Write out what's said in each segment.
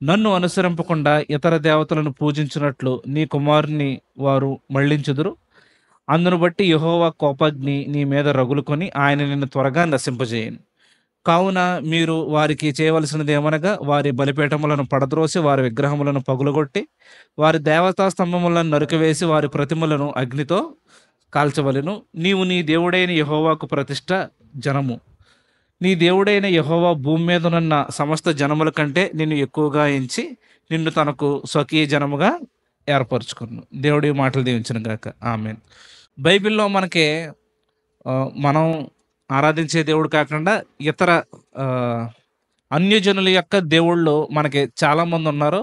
నన్ను అనుసరింపకుండా ఇతర దేవతలను పూజించినట్లు నీ కుమారుని వారు మళ్ళించుదురు. అందును బట్టి యెహోవా కోపాగ్ని నీ మీద రగులుకొని ఆయన నిన్ను త్వరగా నశింపజేయును. కావున మీరు వారికి చేయవలసినదేమనగా వారి బలిపీఠములను పడద్రోసి వారి విగ్రహములను పగులగొట్టి వారి దేవతా స్తంభములను నరికివేసి వారి ప్రతిమలను అగ్నితో కాల్చవలెను. నీవు నీ దేవుడైన యెహోవాకు ప్రతిష్ట జనము. నీ దేవుడైన యెహోవా భూమి మీదనున్న సమస్త జనముల కంటే నిన్ను ఎక్కువగా ఎంచి నిన్ను తనకు స్వకీయ జనముగా ఏర్పరచుకును. దేవుడి మాటలు దీవించును గాక. ఆమేన్. బైబిల్‌లో మనకి మనం ఆరాధించే దేవుడు కాకుండా ఇతర ఆహ్, అన్యజనుల యొక్క దేవుళ్ళు మనకి చాలామంది ఉన్నారు.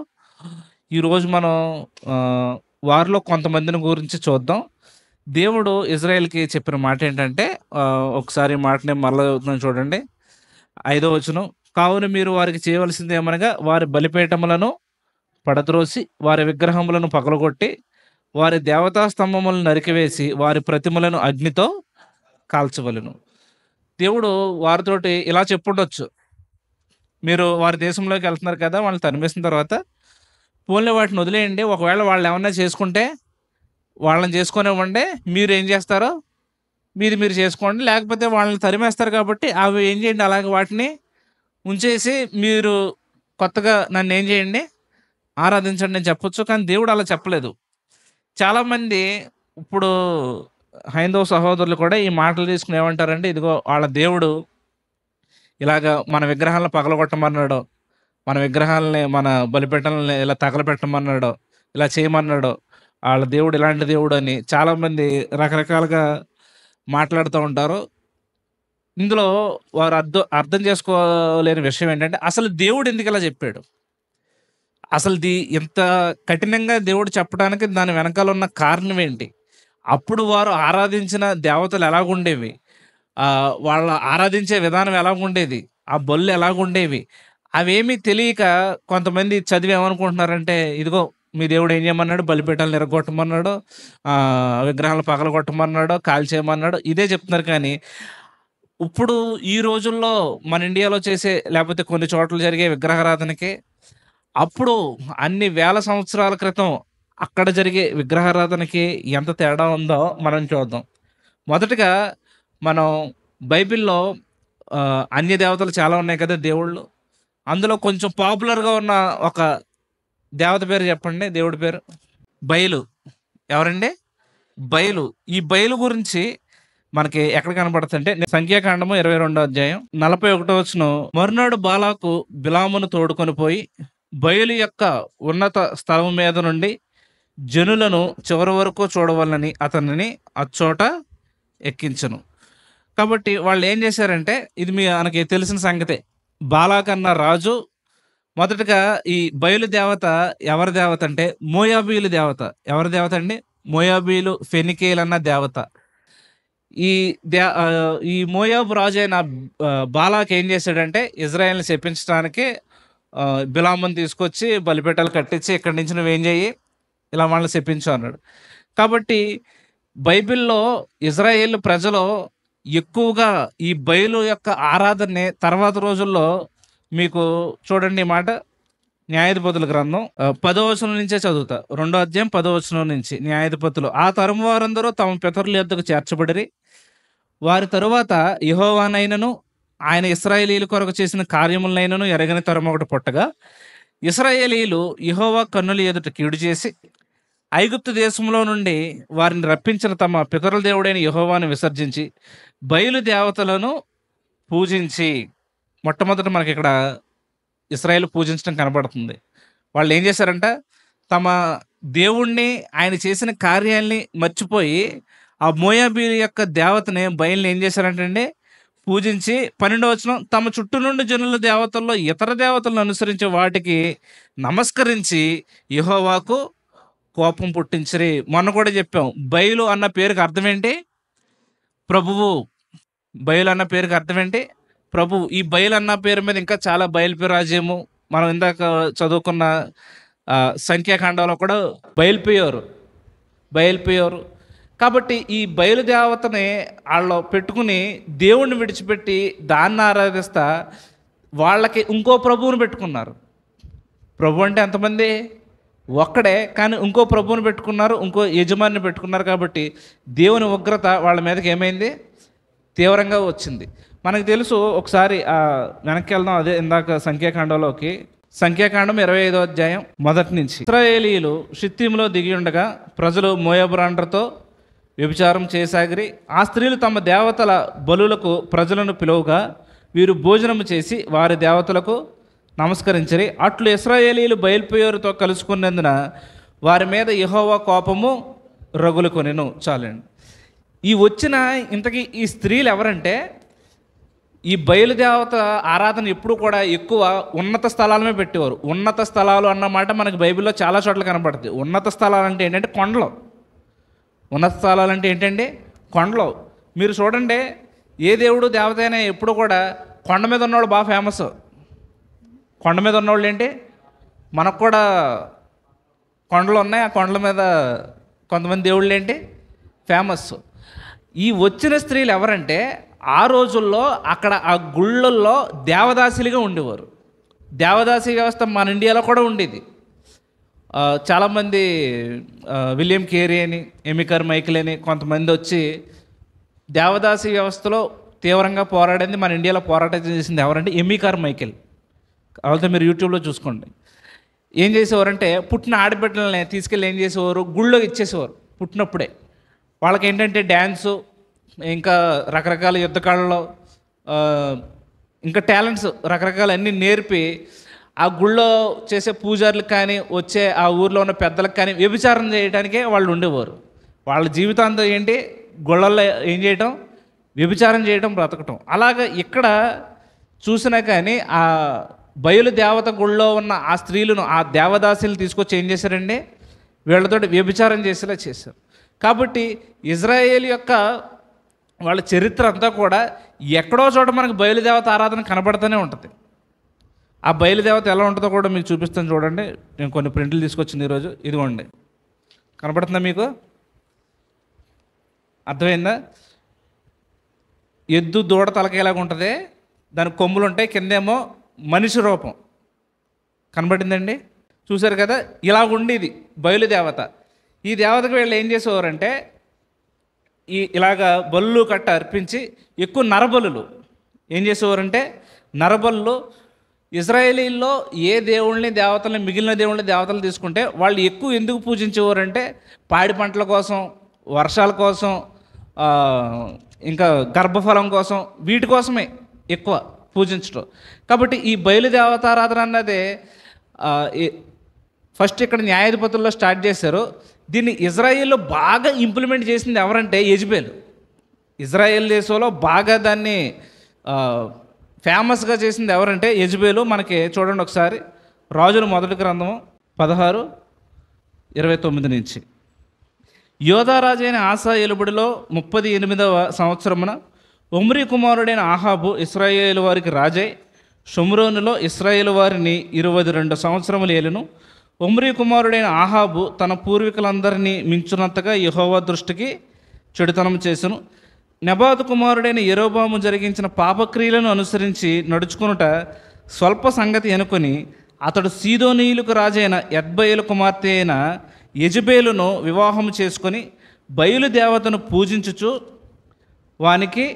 ఈరోజు మనం వారిలో కొంతమందిని గురించి చూద్దాం. దేవుడు ఇజ్రాయెల్‌కి చెప్పిన మాటేంటంటే ఒకసారి ఈ మాటని మరలా చదువుతున్నాను చూడండి. 5వ వచనం. కావున మీరు వారికి చేయవలసిందేమనగా వారి బలిపీఠములను పడద్రోసి వారి విగ్రహములను పగలగొట్టి వారి దేవతా స్తంభములను నరికివేసి వారి ప్రతిమలను అగ్నితో కాల్చవలెను. దేవుడు వారితోటి ఇలా చెప్పుండొచ్చు. మీరు వారి దేశంలోకి వెళ్తున్నారు కదా! వాళ్ళని తరిమేసిన తర్వాత పోన్లే వాటిని వదిలేయండి. ఒకవేళ వాళ్ళేమన్నా చేసుకుంటే వాళ్ళని చేసుకోనివ్వండి. మీరేం చేస్తారో మీది మీరు చేసుకోండి. లేకపోతే వాళ్ళని తరిమేస్తారు కాబట్టి అవి ఏం చేయండి అలాగే వాటిని ఉంచేసి మీరు కొత్తగా నన్నేం చేయండి ఆరాధించండి అని చెప్పొచ్చు. కానీ దేవుడు అలా చెప్పలేదు. చాలామంది ఇప్పుడు హైందవ సహోదరులు కూడా ఈ మాటలు తీసుకొని ఏమంటారంటే ఇదిగో వాళ్ళ దేవుడు ఇలాగ మన విగ్రహాలను పగలగొట్టమన్నాడో, మన విగ్రహాలని మన బలిపీఠాలని ఇలా తగలబెట్టమన్నాడో, ఇలా చేయమన్నాడో, ఆళ్ళ దేవుడు ఇలాంటి దేవుడని చాలామంది రకరకాలుగా మాట్లాడుతూ ఉంటారు. ఇందులో వారు అర్థం చేసుకోలేని విషయం ఏంటంటే అసలు దేవుడు ఎందుకిలా చెప్పాడు? ఇంత కఠినంగా దేవుడు చెప్పడానికి దాని వెనకాల ఉన్న కారణం ఏంటి? అప్పుడు వారు ఆరాధించిన దేవతలు ఎలాగుండేవి? వాళ్ళ ఆరాధించే విధానం ఎలాగుండేది? ఆ బలులు ఎలాగుండేవి? అవేమీ తెలియక కొంతమంది చదివి ఏమనుకుంటున్నారంటే, ఇదిగో మీ దేవుడు ఏం చేయమన్నాడు? బలిపీఠాలను ఇరగ్గొట్టమన్నాడు, విగ్రహాలను పగలగొట్టమన్నాడో, కాల్చేయమన్నాడో ఇదే చెప్తున్నారు కానీ, ఇప్పుడు ఈ రోజుల్లో మన ఇండియాలో చేసే లేకపోతే కొన్ని చోట్ల జరిగే విగ్రహారాధనకి, అప్పుడు అన్ని వేల సంవత్సరాల క్రితం అక్కడ జరిగే విగ్రహారాధనకి ఎంత తేడా ఉందో మనం చూద్దాం. మొదటగా మనం బైబిల్‌లో అన్య దేవతలు చాలా ఉన్నాయి కదా! దేవుళ్ళు. అందులో కొంచెం పాపులర్‌గా ఉన్న ఒక దేవత పేరు చెప్పండి. దేవుడి పేరు? బయలు. ఎవరండి? బయలు. ఈ బయలు గురించి మనకి ఎక్కడ కనపడుతుందంటే సంఖ్యాకాండము 22 అధ్యాయం 41 వచనం. మరునాడు బాలాకు బిలామును తోడుకొని పోయి బయలు యొక్క ఉన్నత స్థలం మీద నుండి జనులను చివరి వరకు చూడవలనని అతనిని అచ్చోట ఎక్కించెను. కాబట్టి వాళ్ళు ఏం చేశారంటే ఇది మనకి తెలిసిన సంగతే. బాలాక్ అన్న రాజు మొదటగా ఈ బయలు దేవత ఎవరి దేవత అంటే మోయాబీయుల దేవత. ఎవరి దేవత అండి? మోయాబీయులు, ఫెనికేయులన్న దేవత. ఈ మోయాబు రాజైన బాలాక్ ఏం చేశాడంటే ఇజ్రాయెల్‌ని శపించడానికి బిలాముని తీసుకొచ్చి బలిపీఠాలు కట్టించి ఇక్కడి నుంచి నువ్వేం చెయ్యి ఇలా వాళ్ళని శపించు అన్నాడు. కాబట్టి బైబిల్‌లో ఇజ్రాయేలు ప్రజలు ఎక్కువగా ఈ బయలు యొక్క ఆరాధనని తర్వాత రోజుల్లో మీకు చూడండి ఈ మాట న్యాయాధిపతుల గ్రంథం 10వ వచనం నుంచే చదువుతా. 2వ అధ్యాయం 10వ వచనం నుంచి న్యాయాధిపతులు. ఆ తరము వారందరూ తమ పితరుల యొద్దకు చేర్చబడిరి. వారి తరువాత యెహోవానైనను ఆయన ఇశ్రాయేలీయుల కొరకు చేసిన కార్యములనైనను ఎరగని తరం ఒకటి పుట్టగా ఇశ్రాయేలీయులు యెహోవా కన్నుల ఎదుట కీడు చేసి ఐగుప్తు దేశంలో నుండి వారిని రప్పించిన తమ పితరుల దేవుడైన యెహోవాను విసర్జించి బయలు దేవతలను పూజించి మొట్టమొదట మనకి ఇక్కడ ఇశ్రాయేలు పూజించడం కనబడుతుంది. వాళ్ళు ఏం చేశారంట తమ దేవుణ్ణి ఆయన చేసిన కార్యాల్ని మర్చిపోయి ఆ మోయాబీయుల యొక్క దేవతని బయలుని ఏం చేశారంటే పూజించి 12వ వచనం తమ చుట్టూ నుండి జనుల దేవతల్లో ఇతర దేవతలను అనుసరించే వాటికి నమస్కరించి యెహోవాకు కోపం పుట్టించిరి. మొన్న కూడా చెప్పాం బయలు అన్న పేరుకి అర్థం ఏంటి? ప్రభువు. బయలు అన్న పేరుకి అర్థం ఏంటి? ప్రభువు. ఈ బయలు అన్న పేరు మీద ఇంకా చాలా బయల్పెరాజ్యము మనం ఇందాక చదువుకున్న సంఖ్యాకాండంలో కూడా బయల్పోయారు. కాబట్టి ఈ బయలు దేవతని వాళ్ళు పెట్టుకుని దేవుణ్ణి విడిచిపెట్టి దాన్ని ఆరాధిస్తా వాళ్ళకి ఇంకో ప్రభువుని పెట్టుకున్నారు. ప్రభు అంటే ఎంతమంది? ఒక్కడే. కానీ ఇంకో ప్రభువుని పెట్టుకున్నారు, ఇంకో యజమానిని పెట్టుకున్నారు. కాబట్టి దేవుని ఉగ్రత వాళ్ళ మీదకి ఏమైంది? తీవ్రంగా వచ్చింది. మనకు తెలుసు. ఒకసారి వెనక్కి వెళ్దాం. అదే ఇందాక సంఖ్యాకాండంలోకి. సంఖ్యాకాండం 25వ అధ్యాయం మొదటి నుంచి. ఇశ్రాయేలీయులు షిత్తీములో దిగి ఉండగా ప్రజలు మోయాబురాండ్రతో వ్యభిచారం చేయసాగిరి. ఆ స్త్రీలు తమ దేవతల బలులకు ప్రజలను పిలువగా వీరు భోజనము చేసి వారి దేవతలకు నమస్కరించిరి. అట్లు ఇశ్రాయేలీయులు బయల్పెయోరుతో కలుసుకున్నందున వారి మీద యెహోవా కోపము రగులుకొనెను. చాలండి. ఈ వచ్చిన ఇంతకీ ఈ స్త్రీలు ఎవరంటే, ఈ బయలుదేవత ఆరాధన ఎప్పుడు కూడా ఎక్కువ ఉన్నత స్థలాలమే పెట్టేవారు. ఉన్నత స్థలాలు అన్నమాట మనకి బైబిల్లో చాలా చోట్ల కనబడుతుంది. ఉన్నత స్థలాలు అంటే ఏంటంటే కొండలు. ఉన్నత స్థలాలు అంటే ఏంటండి? కొండలు. మీరు చూడండి, ఏ దేవుడు దేవత అయినా ఎప్పుడు కూడా కొండ మీద ఉన్నవాళ్ళు బాగా ఫేమస్. కొండ మీద ఉన్నవాళ్ళు ఏంటి? మనకు కూడా కొండలు ఉన్నాయి. ఆ కొండల మీద కొంతమంది దేవుళ్ళు ఏంటి? ఫేమస్. ఈ వచ్చిన స్త్రీలు ఎవరంటే, ఆ రోజుల్లో అక్కడ ఆ గుళ్ళల్లో దేవదాసిలుగా ఉండేవారు. దేవదాసి వ్యవస్థ మన ఇండియాలో కూడా ఉండేది. చాలామంది విలియం కేరీ అని, ఎమికర్ మైకిల్ అని కొంతమంది వచ్చి దేవదాసి వ్యవస్థలో తీవ్రంగా పోరాడింది. మన ఇండియాలో పోరాటం చేసింది ఎవరంటే ఎమికర్ మైకిల్. వాళ్ళతో మీరు యూట్యూబ్లో చూసుకోండి. ఏం చేసేవారంటే, పుట్టిన ఆడబిడ్డలని తీసుకెళ్ళి ఏం చేసేవారు? గుళ్ళో ఇచ్చేసేవారు పుట్టినప్పుడే. వాళ్ళకి ఏంటంటే డ్యాన్సు, ఇంకా రకరకాల యుద్ధకాలలో ఇంకా టాలెంట్స్ రకరకాల అన్నీ నేర్పి ఆ గుళ్ళో చేసే పూజారులకు కానీ, వచ్చే ఆ ఊర్లో ఉన్న పెద్దలకు కానీ వ్యభిచారం చేయడానికే వాళ్ళు ఉండేవారు. వాళ్ళ జీవితాంతం ఏంటి? గుళ్ళల్లో ఏం చేయటం? వ్యభిచారం చేయడం, బ్రతకటం. అలాగా ఇక్కడ చూసినా కానీ ఆ బయలు దేవత గుళ్ళో ఉన్న ఆ స్త్రీలను, ఆ దేవదాసులను తీసుకొచ్చి ఏం చేశారండి? వీళ్ళతో వ్యభిచారం చేసేలా చేశారు. కాబట్టి ఇజ్రాయేల్ యొక్క వాళ్ళ చరిత్ర అంతా కూడా ఎక్కడో చోట మనకు బయలుదేవత ఆరాధన కనబడుతూనే ఉంటుంది. ఆ బయలుదేవత ఎలా ఉంటుందో కూడా మీకు చూపిస్తాను చూడండి. నేను కొన్ని ప్రింట్లు తీసుకొచ్చింది ఈరోజు. ఇదిగోండి, కనబడుతుందా మీకు? అర్థమైందా? ఎద్దు దూడ తలకేలాగా ఉంటుంది. దానికి కొమ్ములు ఉంటాయి, కిందేమో మనిషి రూపం. కనబడిందండి? చూశారు కదా? ఇలా ఉండేది బయలుదేవత. ఈ దేవతకు వీళ్ళు ఏం చేసేవారంటే, ఇలాగా బళ్ళు కట్ట అర్పించి ఎక్కువ నరబలులు ఏం చేసేవారంటే, నరబలులు ఇజ్రాయేలీల్లో ఏ దేవుళ్ళని దేవతల్ని, మిగిలిన దేవుళ్ళని దేవతలు తీసుకుంటే వాళ్ళు ఎక్కువ ఎందుకు పూజించేవారంటే, పాడి పంటల కోసం, వర్షాల కోసం, ఇంకా గర్భఫలం కోసం, వీటి కోసమే ఎక్కువ పూజించడం. కాబట్టి ఈ బయలుదేవతారాధన అన్నదే ఫస్ట్ ఇక్కడ న్యాయాధిపతుల్లో స్టార్ట్ చేశారు. దీన్ని ఇజ్రాయేల్లో బాగా ఇంప్లిమెంట్ చేసింది ఎవరంటే యెజబెల్. ఇజ్రాయేల్ దేశంలో బాగా దాన్ని ఫేమస్గా చేసింది ఎవరంటే యెజబెలు. మనకి చూడండి ఒకసారి, రాజుల మొదటి గ్రంథము 16:29 నుంచి. యోధారాజు అయిన ఆసా ఏలుబడిలో 38వ సంవత్సరమున ఒమ్రీ కుమారుడైన ఆహాబు ఇశ్రాయేలు వారికి రాజై షోమ్రోనులో ఇశ్రాయేలు వారిని 22 సంవత్సరములు ఏలును. ఒమ్రీ కుమారుడైన ఆహాబు తన పూర్వీకులందరినీ మించునంతగా యెహోవా దృష్టికి చెడుతనం చేసెను. నెబాతు కుమారుడైన యెరోబాము జరిగించిన పాపక్రియలను అనుసరించి నడుచుకొనుట స్వల్ప సంగతి అనుకొని అతడు సీదోనీయులకు రాజైన ఎద్బయలు కుమార్తె అయిన యెజబెలును వివాహం చేసుకొని బయలుదేవతను పూజించుచు వానికి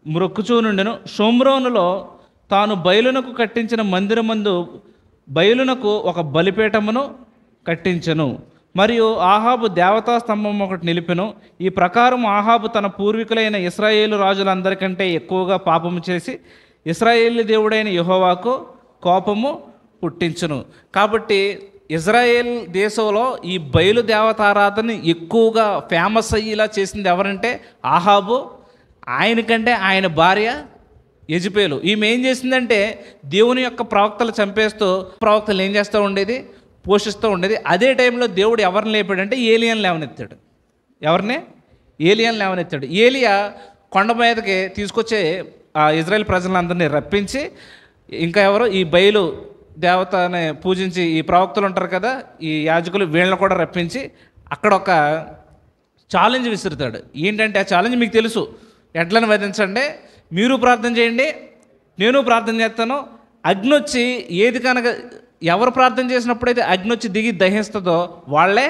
మ్రొక్కుచూ నుండెను. షోమ్రోనులో తాను బయలునకు కట్టించిన మందిరమందు బయలునకు ఒక బలిపీఠమును కట్టించెను. మరియు ఆహాబు దేవతా స్తంభం ఒకటి నిలిపెను. ఈ ప్రకారం ఆహాబు తన పూర్వీకులైన ఇశ్రాయేలు రాజులందరికంటే ఎక్కువగా పాపము చేసి ఇశ్రాయేలు దేవుడైన యెహోవాకు కోపము పుట్టించును. కాబట్టి ఇజ్రాయేల్ దేశంలో ఈ బయలు దేవతారాధన ఎక్కువగా ఫేమస్ అయ్యేలా చేసింది ఎవరంటే ఆహాబు. ఆయనకంటే ఆయన భార్య యెజబెలు. ఈమె ఏం చేసిందంటే దేవుని యొక్క ప్రవక్తలు చంపేస్తూ ప్రవక్తలు ఏం చేస్తూ ఉండేది? పోషిస్తూ ఉండేది. అదే టైంలో దేవుడు ఎవరిని లేపాడంటే ఏలియాని లేవనెత్తాడు. ఎవరిని? ఏలియాని లేవనెత్తాడు. ఏలియా కొండ మీదకి తీసుకొచ్చే ఆ ఇజ్రాయేల్ ప్రజలందరినీ రప్పించి, ఇంకా ఎవరు ఈ బయలు దేవతని పూజించి ఈ ప్రవక్తలు ఉంటారు కదా, ఈ యాజకులు, వీళ్ళని కూడా రప్పించి అక్కడ ఒక ఛాలెంజ్ విసురుతాడు. ఏంటంటే ఆ ఛాలెంజ్ మీకు తెలుసు, ఎడ్లను వధించండి, మీరు ప్రార్థన చేయండి, నేను ప్రార్థన చేస్తాను, అగ్ని వచ్చి ఏది కనుక ఎవరు ప్రార్థన చేసినప్పుడైతే అగ్ని వచ్చి దిగి దహిస్తుందో వాళ్ళే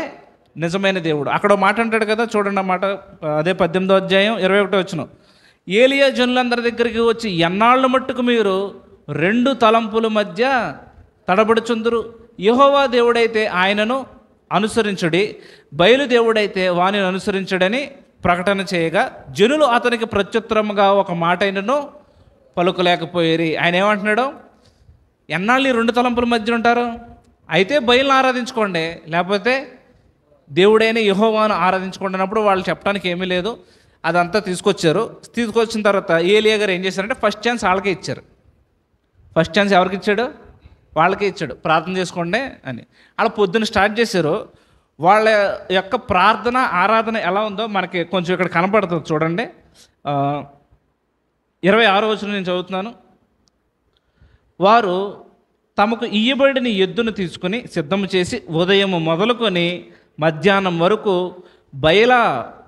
నిజమైన దేవుడు. అక్కడ మాట అంటాడు కదా, చూడండి అన్నమాట. అదే 18వ అధ్యాయం 21వ వచనం. ఏలియా జనులందరి దగ్గరికి వచ్చి, ఎన్నాళ్ళ మట్టుకు మీరు రెండు తలంపుల మధ్య తడబడుచుందురు? యెహోవా దేవుడైతే ఆయనను అనుసరించుడి, బయలు దేవుడైతే వానిని అనుసరించడని ప్రకటన చేయగా జనులు అతనికి ప్రత్యుత్తరముగా ఒక మాట అయినను పలుకలేకపోయేరి. ఆయన ఏమంటున్నాడు? ఎన్నాళ్ళు ఈ రెండు తలంపుల మధ్య ఉంటారు? అయితే బయలును ఆరాధించుకోండి, లేకపోతే దేవుడైన యెహోవాను ఆరాధించుకోండి అన్నప్పుడు వాళ్ళు చెప్పడానికి ఏమీ లేదు. అదంతా తీసుకొచ్చిన తర్వాత ఏలియా గారు ఏం చేశారంటే ఫస్ట్ ఛాన్స్ వాళ్ళకే ఇచ్చారు. ఫస్ట్ ఛాన్స్ ఎవరికి ఇచ్చాడు? వాళ్ళకే ఇచ్చాడు. ప్రార్థన చేసుకోండి అని. అలా పొద్దున్న స్టార్ట్ చేశారు. వాళ్ళ యొక్క ప్రార్థన ఆరాధన ఎలా ఉందో మనకి కొంచెం ఇక్కడ కనపడుతుంది చూడండి. 26వ వచనం నేను చదువుతున్నాను. వారు తమకు ఇయ్యబడిన ఎద్దును తీసుకుని సిద్ధం చేసి ఉదయం మొదలుకొని మధ్యాహ్నం వరకు బయలా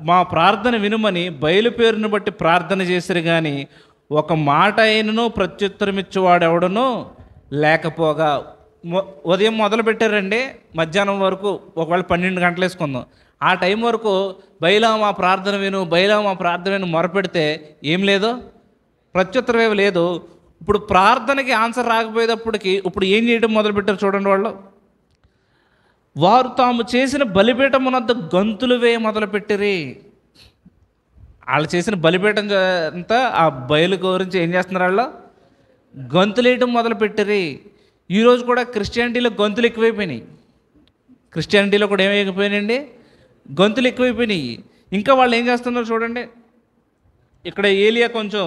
మా ప్రార్థన వినుమని బయలు పేరును బట్టి ప్రార్థన చేశారు, కానీ ఒక మాట అయినను ప్రత్యుత్తరమిచ్చేవాడెవడనో లేకపోగా. ఉదయం మొదలు పెట్టారండి, మధ్యాహ్నం వరకు, ఒకవేళ 12 గంటలు వేసుకుందాం, ఆ టైం వరకు బయలా మా ప్రార్థన విను, బయలా మా ప్రార్థన విను మొరపెడితే ఏం లేదు, ప్రత్యుత్తరం ఏమి లేదు. ఇప్పుడు ప్రార్థనకి ఆన్సర్ రాకపోయేటప్పటికి ఇప్పుడు ఏం చేయడం మొదలుపెట్టారు చూడండి. వారు తాము చేసిన బలిపీఠమునంత గంతులు వేయ మొదలుపెట్టిరి. వాళ్ళు చేసిన బలిపీఠం అంతా ఆ బయలు గురించి ఏం చేస్తున్నారు? వాళ్ళు గంతులు వేయటం మొదలుపెట్టిరి. ఈరోజు కూడా క్రిస్టియానిటీలో గంతులు ఎక్కువైపోయినాయి. క్రిస్టియానిటీలో కూడా ఏమైపోయినాయండి? గంతులు ఎక్కువైపోయినాయి. ఇంకా వాళ్ళు ఏం చేస్తున్నారు చూడండి. ఇక్కడ ఏలియా కొంచెం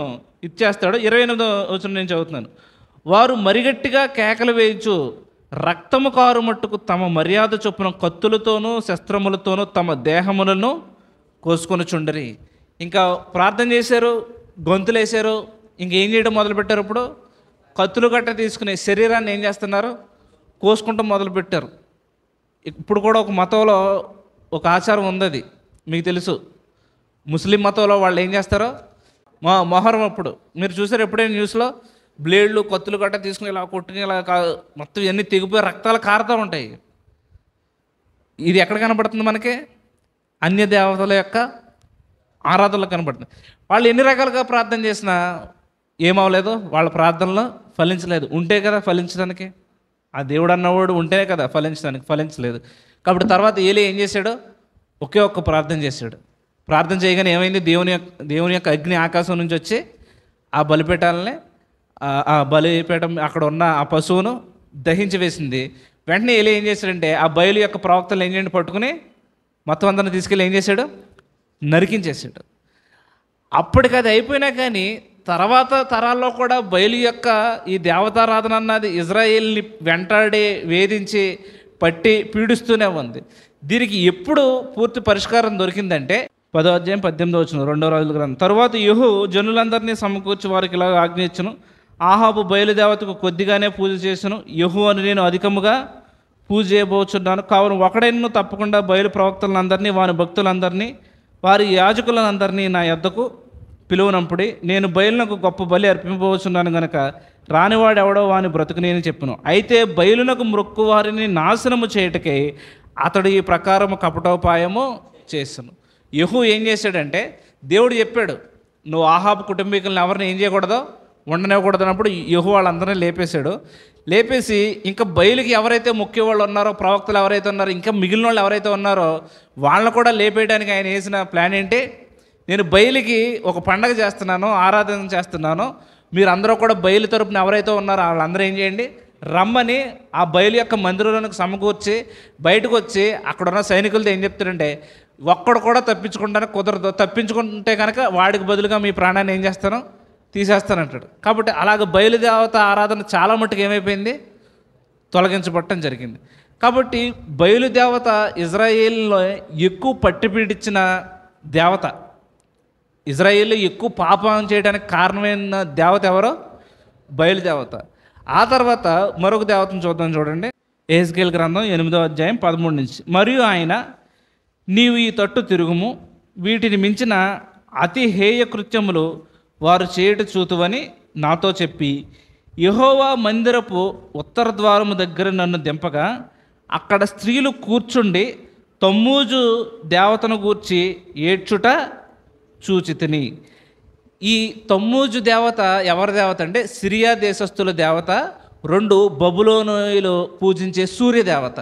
ఇచ్చేస్తాడు. 28వ వచనం నేను చదువుతున్నాను. వారు మరిగట్టిగా కేకలు వేయచ్చు, రక్తము కారు మట్టుకు తమ మర్యాద చొప్పున కత్తులతోనూ శస్త్రములతోనూ తమ దేహములను కోసుకొని చుండరి. ఇంకా ప్రార్థన చేశారు, గొంతులు వేశారు, ఇంకేం చేయడం మొదలుపెట్టారు? ఇప్పుడు కత్తులు గట్ట తీసుకుని శరీరాన్ని ఏం చేస్తున్నారు? కోసుకుంటాం మొదలుపెట్టారు. ఇప్పుడు కూడా ఒక మతంలో ఒక ఆచారం ఉంది, అది మీకు తెలుసు. ముస్లిం మతంలో వాళ్ళు ఏం చేస్తారో, మొహరం అప్పుడు మీరు చూసారు ఎప్పుడైనా న్యూస్లో, బ్లేడ్లు కత్తులు గట్ట తీసుకుని ఇలా కొట్టుకుని ఇలా మొత్తం ఇవన్నీ తెగిపోయి రక్తాలు కారుతూ ఉంటాయి. ఇది ఎక్కడ కనబడుతుంది మనకి? అన్య దేవతల యొక్క ఆరాధనలో కనబడుతుంది. వాళ్ళు ఎన్ని రకాలుగా ప్రార్థన చేసినా ఏమవలేదు, వాళ్ళ ప్రార్థనలో ఫలించలేదు. ఉంటే కదా ఫలించడానికి, ఆ దేవుడు అన్నవాడు ఉంటేనే కదా ఫలించడానికి, ఫలించలేదు. కాబట్టి తర్వాత ఏలియా ఏం చేశాడు? ఒకే ఒక్క ప్రార్థన చేశాడు. ప్రార్థన చేయగానే ఏమైంది? దేవుని యొక్క అగ్ని ఆకాశం నుంచి వచ్చి ఆ బలిపీఠాలని, ఆ బలిపీఠం అక్కడ ఉన్న ఆ పశువును దహించి వేసింది. వెంటనే ఏలియా ఏం చేశాడంటే ఆ బయలు యొక్క ప్రవక్తలు ఏం చేయండి పట్టుకుని మొత్తం అందరిని తీసుకెళ్ళి ఏం చేశాడు? నరికించేసాడు. అప్పటికి అది అయిపోయినా కానీ తర్వాత తరాల్లో కూడా బయలు యొక్క ఈ దేవతారాధన అన్నది ఇజ్రాయేల్ని వెంటాడి వేధించి పట్టి పీడిస్తూనే ఉంది. దీనికి ఎప్పుడు పూర్తి పరిష్కారం దొరికిందంటే 10వ అధ్యాయం 18వ వచనం 2వ రాజుల గ్రంథం. తరువాత యెహూ జనులందరినీ సమకూర్చి వారికి ఇలా ఆజ్ఞ ఇచ్చును, ఆహాబు బయలుదేవతకు కొద్దిగానే పూజ చేసెను, యెహోవాను నేను అధికముగా పూజ చేయబోచున్నాను. కావున ఒకడైనను తప్పకుండా బయలు ప్రవక్తలందరినీ, వారి భక్తులందరినీ, వారి యాజకులందరినీ నా యొద్దకు పిలువనంపుడి. నేను బయలునకు గొప్ప బలి అర్పింపబోచున్నాను గనక రానివాడు ఎవడో వాని బ్రతుకునేని చెప్పును. అయితే బయలునకు మ్రొక్కు వారిని నాశనము చేయటకై అతడు ఈ ప్రకారము కపటోపాయము చేసెను. యెహూ ఏం చేశాడంటే, దేవుడు చెప్పాడు నువ్వు ఆహాబు కుటుంబీకులను ఎవరిని ఏం చేయకూడదో, ఉండనివ్వకూడదు అన్నప్పుడు యెహూ వాళ్ళందరినీ లేపేశాడు. లేపేసి ఇంకా బయలుకి ఎవరైతే ముఖ్య వాళ్ళు ఉన్నారో, ప్రవక్తలు ఎవరైతే ఉన్నారో, ఇంకా మిగిలిన వాళ్ళు ఎవరైతే ఉన్నారో వాళ్ళని కూడా లేపేయడానికి ఆయన వేసిన ప్లాన్ ఏంటి? నేను బయలుకి ఒక పండగ చేస్తున్నాను, ఆరాధన చేస్తున్నాను, మీరు అందరూ కూడా బయలు తరపున ఎవరైతే ఉన్నారో వాళ్ళందరూ ఏం చేయండి, రమ్మని ఆ బయలు యొక్క మందిరంలోకి సమకూర్చి బయటకు వచ్చి అక్కడ ఉన్న సైనికులతో ఏం చెప్తాడంటే, ఒక్కడు కూడా తప్పించుకుంటానికి కుదరదు, తప్పించుకుంటే కనుక వాడికి బదులుగా మీ ప్రాణాన్ని ఏం చేస్తాను, తీసేస్తానంటాడు. కాబట్టి అలాగ బయలుదేవత ఆరాధన చాలా మట్టుకు ఏమైపోయింది, తొలగించబడటం జరిగింది. కాబట్టి బయలుదేవత ఇజ్రాయేల్లో ఎక్కువ పట్టిపీడించిన దేవత, ఇజ్రాయేల్లో ఎక్కువ పాపం చేయడానికి కారణమైన దేవత ఎవరో? బయలుదేవత. ఆ తర్వాత మరొక దేవతను చూద్దాం చూడండి. యెహెజ్కేలు గ్రంథం 8వ అధ్యాయం 13 నుంచి. మరియు ఆయన, నీవు ఈ తట్టు తిరుగుము, వీటిని మించిన అతి హేయ కృత్యములు వారు చేయట చూతువని నాతో చెప్పి యెహోవా మందిరపు ఉత్తర ద్వారము దగ్గర నన్ను దింపగా అక్కడ స్త్రీలు కూర్చుండి తమ్మూజు దేవతను గూర్చి ఏడ్చుట చూచితిని. ఈ తమ్మూజు దేవత ఎవరి దేవత అంటే సిరియా దేశస్థుల దేవత. రెండు బబులోనులు పూజించే సూర్య దేవత.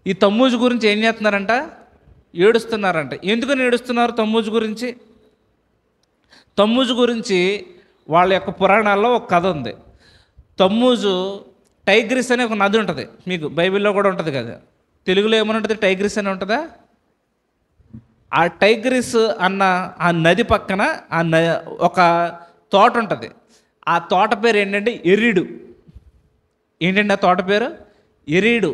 ఈ తమ్మూజు గురించి ఏం చేస్తున్నారంట? ఏడుస్తున్నారంట. ఎందుకని ఏడుస్తున్నారు తమ్మూజు గురించి? తమ్మూజు గురించి వాళ్ళ యొక్క పురాణాల్లో ఒక కథ ఉంది. తమ్మూజు టైగ్రిస్ అనే ఒక నది ఉంటుంది, మీకు బైబిల్లో కూడా ఉంటుంది కదా. తెలుగులో ఏమని ఉంటుంది? టైగ్రిస్ అని ఉంటుందా? ఆ టైగ్రిస్ అన్న ఆ నది పక్కన ఒక తోట ఉంటుంది. ఆ తోట పేరు ఏంటంటే ఎరీడు. ఏంటంటే ఆ తోట పేరు ఎరీడు.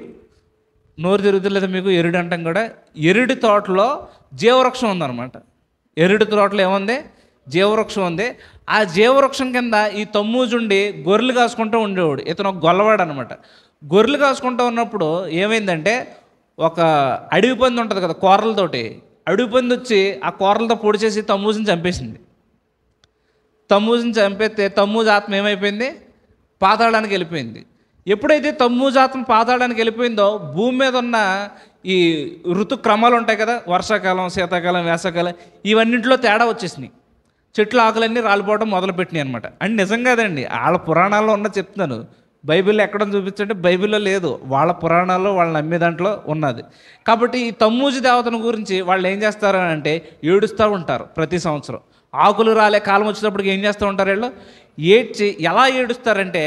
నోరు తిరుగుతులేదు మీకు, ఎరుడు అంటాం కూడా. ఎరుడి తోటలో జీవవృక్షం ఉందన్నమాట. ఎరుడి తోటలో ఏముంది? జీవవృక్షం ఉంది. ఆ జీవవృక్షం కింద ఈ తమ్మూజుండి గొర్రెలు కాసుకుంటూ ఉండేవాడు. ఇతను ఒక గొల్లవాడు అనమాట. గొర్రెలు కాసుకుంటూ ఉన్నప్పుడు ఏమైందంటే, ఒక అడవి పంది ఉంటుంది కదా కూరలతోటి, అడవి పంది వచ్చి ఆ కూరలతో పొడి చేసి తమ్మూజుని చంపేసింది. తమ్మూజుని చంపేస్తే తమ్మూజు ఆత్మ ఏమైపోయింది? పాతాళానికి వెళ్ళిపోయింది. ఎప్పుడైతే తమ్మూజు ఆత్మ పాతాళానికి వెళ్ళిపోయిందో, భూమి మీద ఉన్న ఈ ఋతుక్రమాలు ఉంటాయి కదా, వర్షాకాలం, శీతాకాలం, వేసవకాలం, ఇవన్నింటిలో తేడా వచ్చేసినాయి. చెట్లు ఆకులన్నీ రాలిపోవడం మొదలుపెట్టినాయి అనమాట. అండ్ నిజం కాదండి, వాళ్ళ పురాణాల్లో ఉన్న చెప్తున్నాను. బైబిల్లో ఎక్కడ చూపించంటే బైబిల్లో లేదు, వాళ్ళ పురాణాల్లో వాళ్ళు నమ్మే దాంట్లో ఉన్నది. కాబట్టి ఈ తమ్మూజు దేవతను గురించి వాళ్ళు ఏం చేస్తారు అంటే ఏడుస్తూ ఉంటారు ప్రతి సంవత్సరం. ఆకులు రాలే కాలం వచ్చినప్పటికి ఏం చేస్తూ ఉంటారు వీళ్ళు? ఏడ్చి. ఎలా ఏడుస్తారంటే,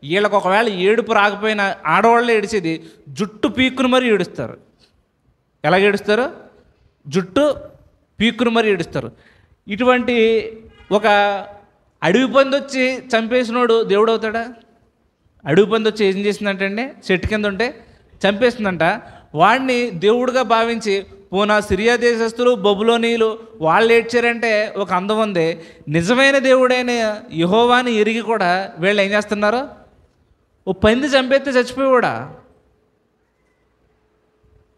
వీళ్ళకి ఒకవేళ ఏడుపు రాకపోయినా ఆడవాళ్ళు ఏడిచేది జుట్టు పీక్కుని మరీ ఏడుస్తారు. ఎలా ఏడుస్తారు? జుట్టు పీక్కుని మరీ ఏడుస్తారు. ఇటువంటి ఒక అడవి పంది వచ్చి చంపేసినోడు దేవుడు అవుతాడా? అడవి పంది వచ్చి ఏం చేసిందంటే చెట్టు కింద ఉంటే చంపేస్తుందంట. వాడిని దేవుడిగా భావించి పోనా సిరియా దేశస్తులు, బబులోనీయులు వాళ్ళు ఏడ్చారంటే ఒక అందం ఉంది. నిజమైన దేవుడైన యెహోవాని ఎరిగి కూడా వీళ్ళు ఏం చేస్తున్నారు? ఓ పంది చంపేస్తే చచ్చిపోయాడా?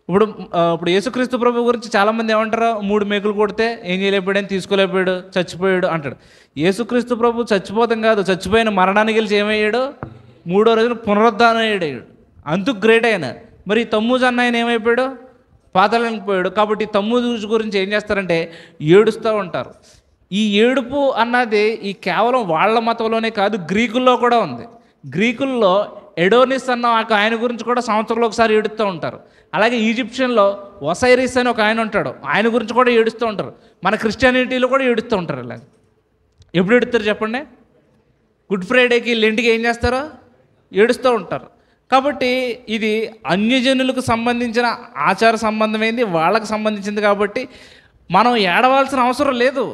ఇప్పుడు యేసుక్రీస్తు ప్రభు గురించి చాలామంది ఏమంటారు? 3 మేకులు కొడితే ఏం చేయలేకపోయాడని, తీసుకోలేకపోయాడు, చచ్చిపోయాడు అంటాడు. యేసుక్రీస్తు ప్రభు చచ్చిపోతాం కాదు, చచ్చిపోయిన మరణానికి గెలిచి ఏమయ్యాడు? 3వ రోజున పునరుద్ధానం అయ్యాడు. అందుకు గ్రేట్ అయినా. మరి తమ్మూజు అన్న ఆయన ఏమైపోయాడు? పాతాళానికి పోయాడు. కాబట్టి తమ్మూజు గురించి ఏం చేస్తారంటే ఏడుస్తూ ఉంటారు. ఈ ఏడుపు అన్నది ఈ కేవలం వాళ్ళ మతంలోనే కాదు, గ్రీకుల్లో కూడా ఉంది. గ్రీకుల్లో ఎడోనిస్ అన్న ఆయన గురించి కూడా సంవత్సరంలో ఒకసారి ఏడుస్తూ ఉంటారు. అలాగే ఈజిప్షియన్లో ఒసైరిస్ అని ఒక ఆయన ఉంటాడు, ఆయన గురించి కూడా ఏడుస్తూ ఉంటారు. మన క్రిస్టియానిటీలో కూడా ఏడుస్తూ ఉంటారు. ఇలా ఎప్పుడు ఏడుస్తారు చెప్పండి? గుడ్ ఫ్రైడేకి, లెంట్కి ఏం చేస్తారో ఏడుస్తూ ఉంటారు. కాబట్టి ఇది అన్యజనులకు సంబంధించిన ఆచార సంబంధమైంది, వాళ్ళకు సంబంధించింది. కాబట్టి మనం ఏడవలసిన అవసరం లేదు.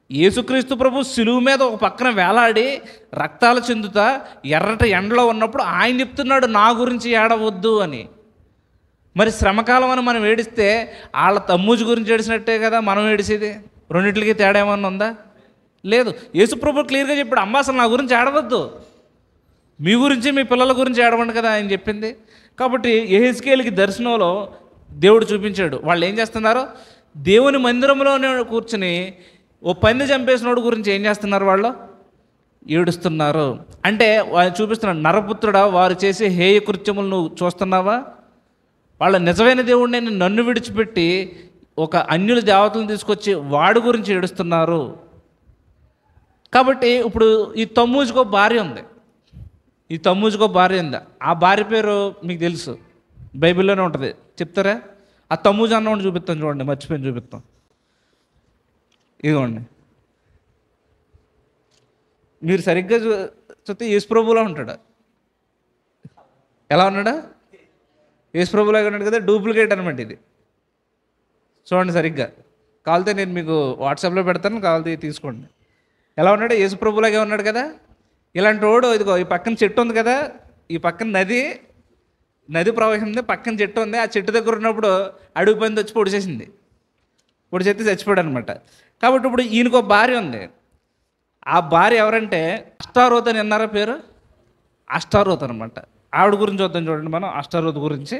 యేసుక్రీస్తు ప్రభు శిలువ మీద ఒక పక్కన వేలాడి రక్తాలు చెందుతా ఎర్రటి ఎండలో ఉన్నప్పుడు ఆయన చెప్తున్నాడు నా గురించి ఏడవద్దు అని. మరి శ్రమకాలం అని మనం ఏడిస్తే వాళ్ళ తమ్మూజు గురించి ఏడిసినట్టే కదా మనం ఏడిసేది. రెండింటికి తేడా ఏమన్నా ఉందా? లేదు. యేసు ప్రభు క్లియర్గా చెప్పాడు, అమ్మ అసలు నా గురించి ఏడవద్దు, మీ గురించి మీ పిల్లల గురించి ఏడవండి కదా ఆయన చెప్పింది. కాబట్టి యెహెజ్కేలుకి దర్శనంలో దేవుడు చూపించాడు. వాళ్ళు ఏం చేస్తున్నారు? దేవుని మందిరంలోనే కూర్చుని ఓ పంది చంపేసినోడు గురించి ఏం చేస్తున్నారు? వాళ్ళు ఏడుస్తున్నారు. అంటే వాళ్ళు చూపిస్తున్నారు, నరపుత్రుడా వారు చేసే హేయ కృత్యములు నువ్వు చూస్తున్నావా? వాళ్ళ నిజమైన దేవుడిని నన్ను విడిచిపెట్టి ఒక అన్యుల దేవతలను తీసుకొచ్చి వాడి గురించి ఏడుస్తున్నారు. కాబట్టి ఇప్పుడు ఈ తమ్మూజుకో భార్య ఉంది. ఈ తమ్మూజుకో భార్య ఉంది. ఆ భార్య పేరు మీకు తెలుసు, బైబిల్లోనే ఉంటుంది. చెప్తారా? ఆ తమ్మూజు అన్నవాడిని చూపిస్తాను చూడండి, మర్చిపోయి చూపిస్తాం. ఇదిగోండి, మీరు సరిగ్గా చూస్తే యేసుప్రభులా ఉంటాడు. ఎలా ఉన్నాడా? యేసుప్రభులాగా ఉన్నాడు కదా, డూప్లికేట్ అనమాట ఇది. చూడండి సరిగ్గా, కావాలితే నేను మీకు వాట్సాప్లో పెడతాను, కావాలితే తీసుకోండి. ఎలా ఉన్నాడు? యేసుప్రభులాగే ఉన్నాడు కదా. ఇలాంటి వాడు ఇదిగో ఈ పక్కన చెట్టు ఉంది కదా, ఈ పక్కన నది ప్రవహింది, పక్కన చెట్టు ఉంది. ఆ చెట్టు దగ్గర ఉన్నప్పుడు అడుగు పంది వచ్చి పొడిచేసింది. పొడిచేస్తే చచ్చిపోయాడు అనమాట. కాబట్టి ఇప్పుడు ఈయనకో భార్య ఉంది. ఆ భార్య ఎవరంటే అష్టారోత్ అని విన్నారా పేరు? అష్టారోత్ అనమాట. ఆవిడ గురించి వద్దాం చూడండి మనం. అష్టారోత్ గురించి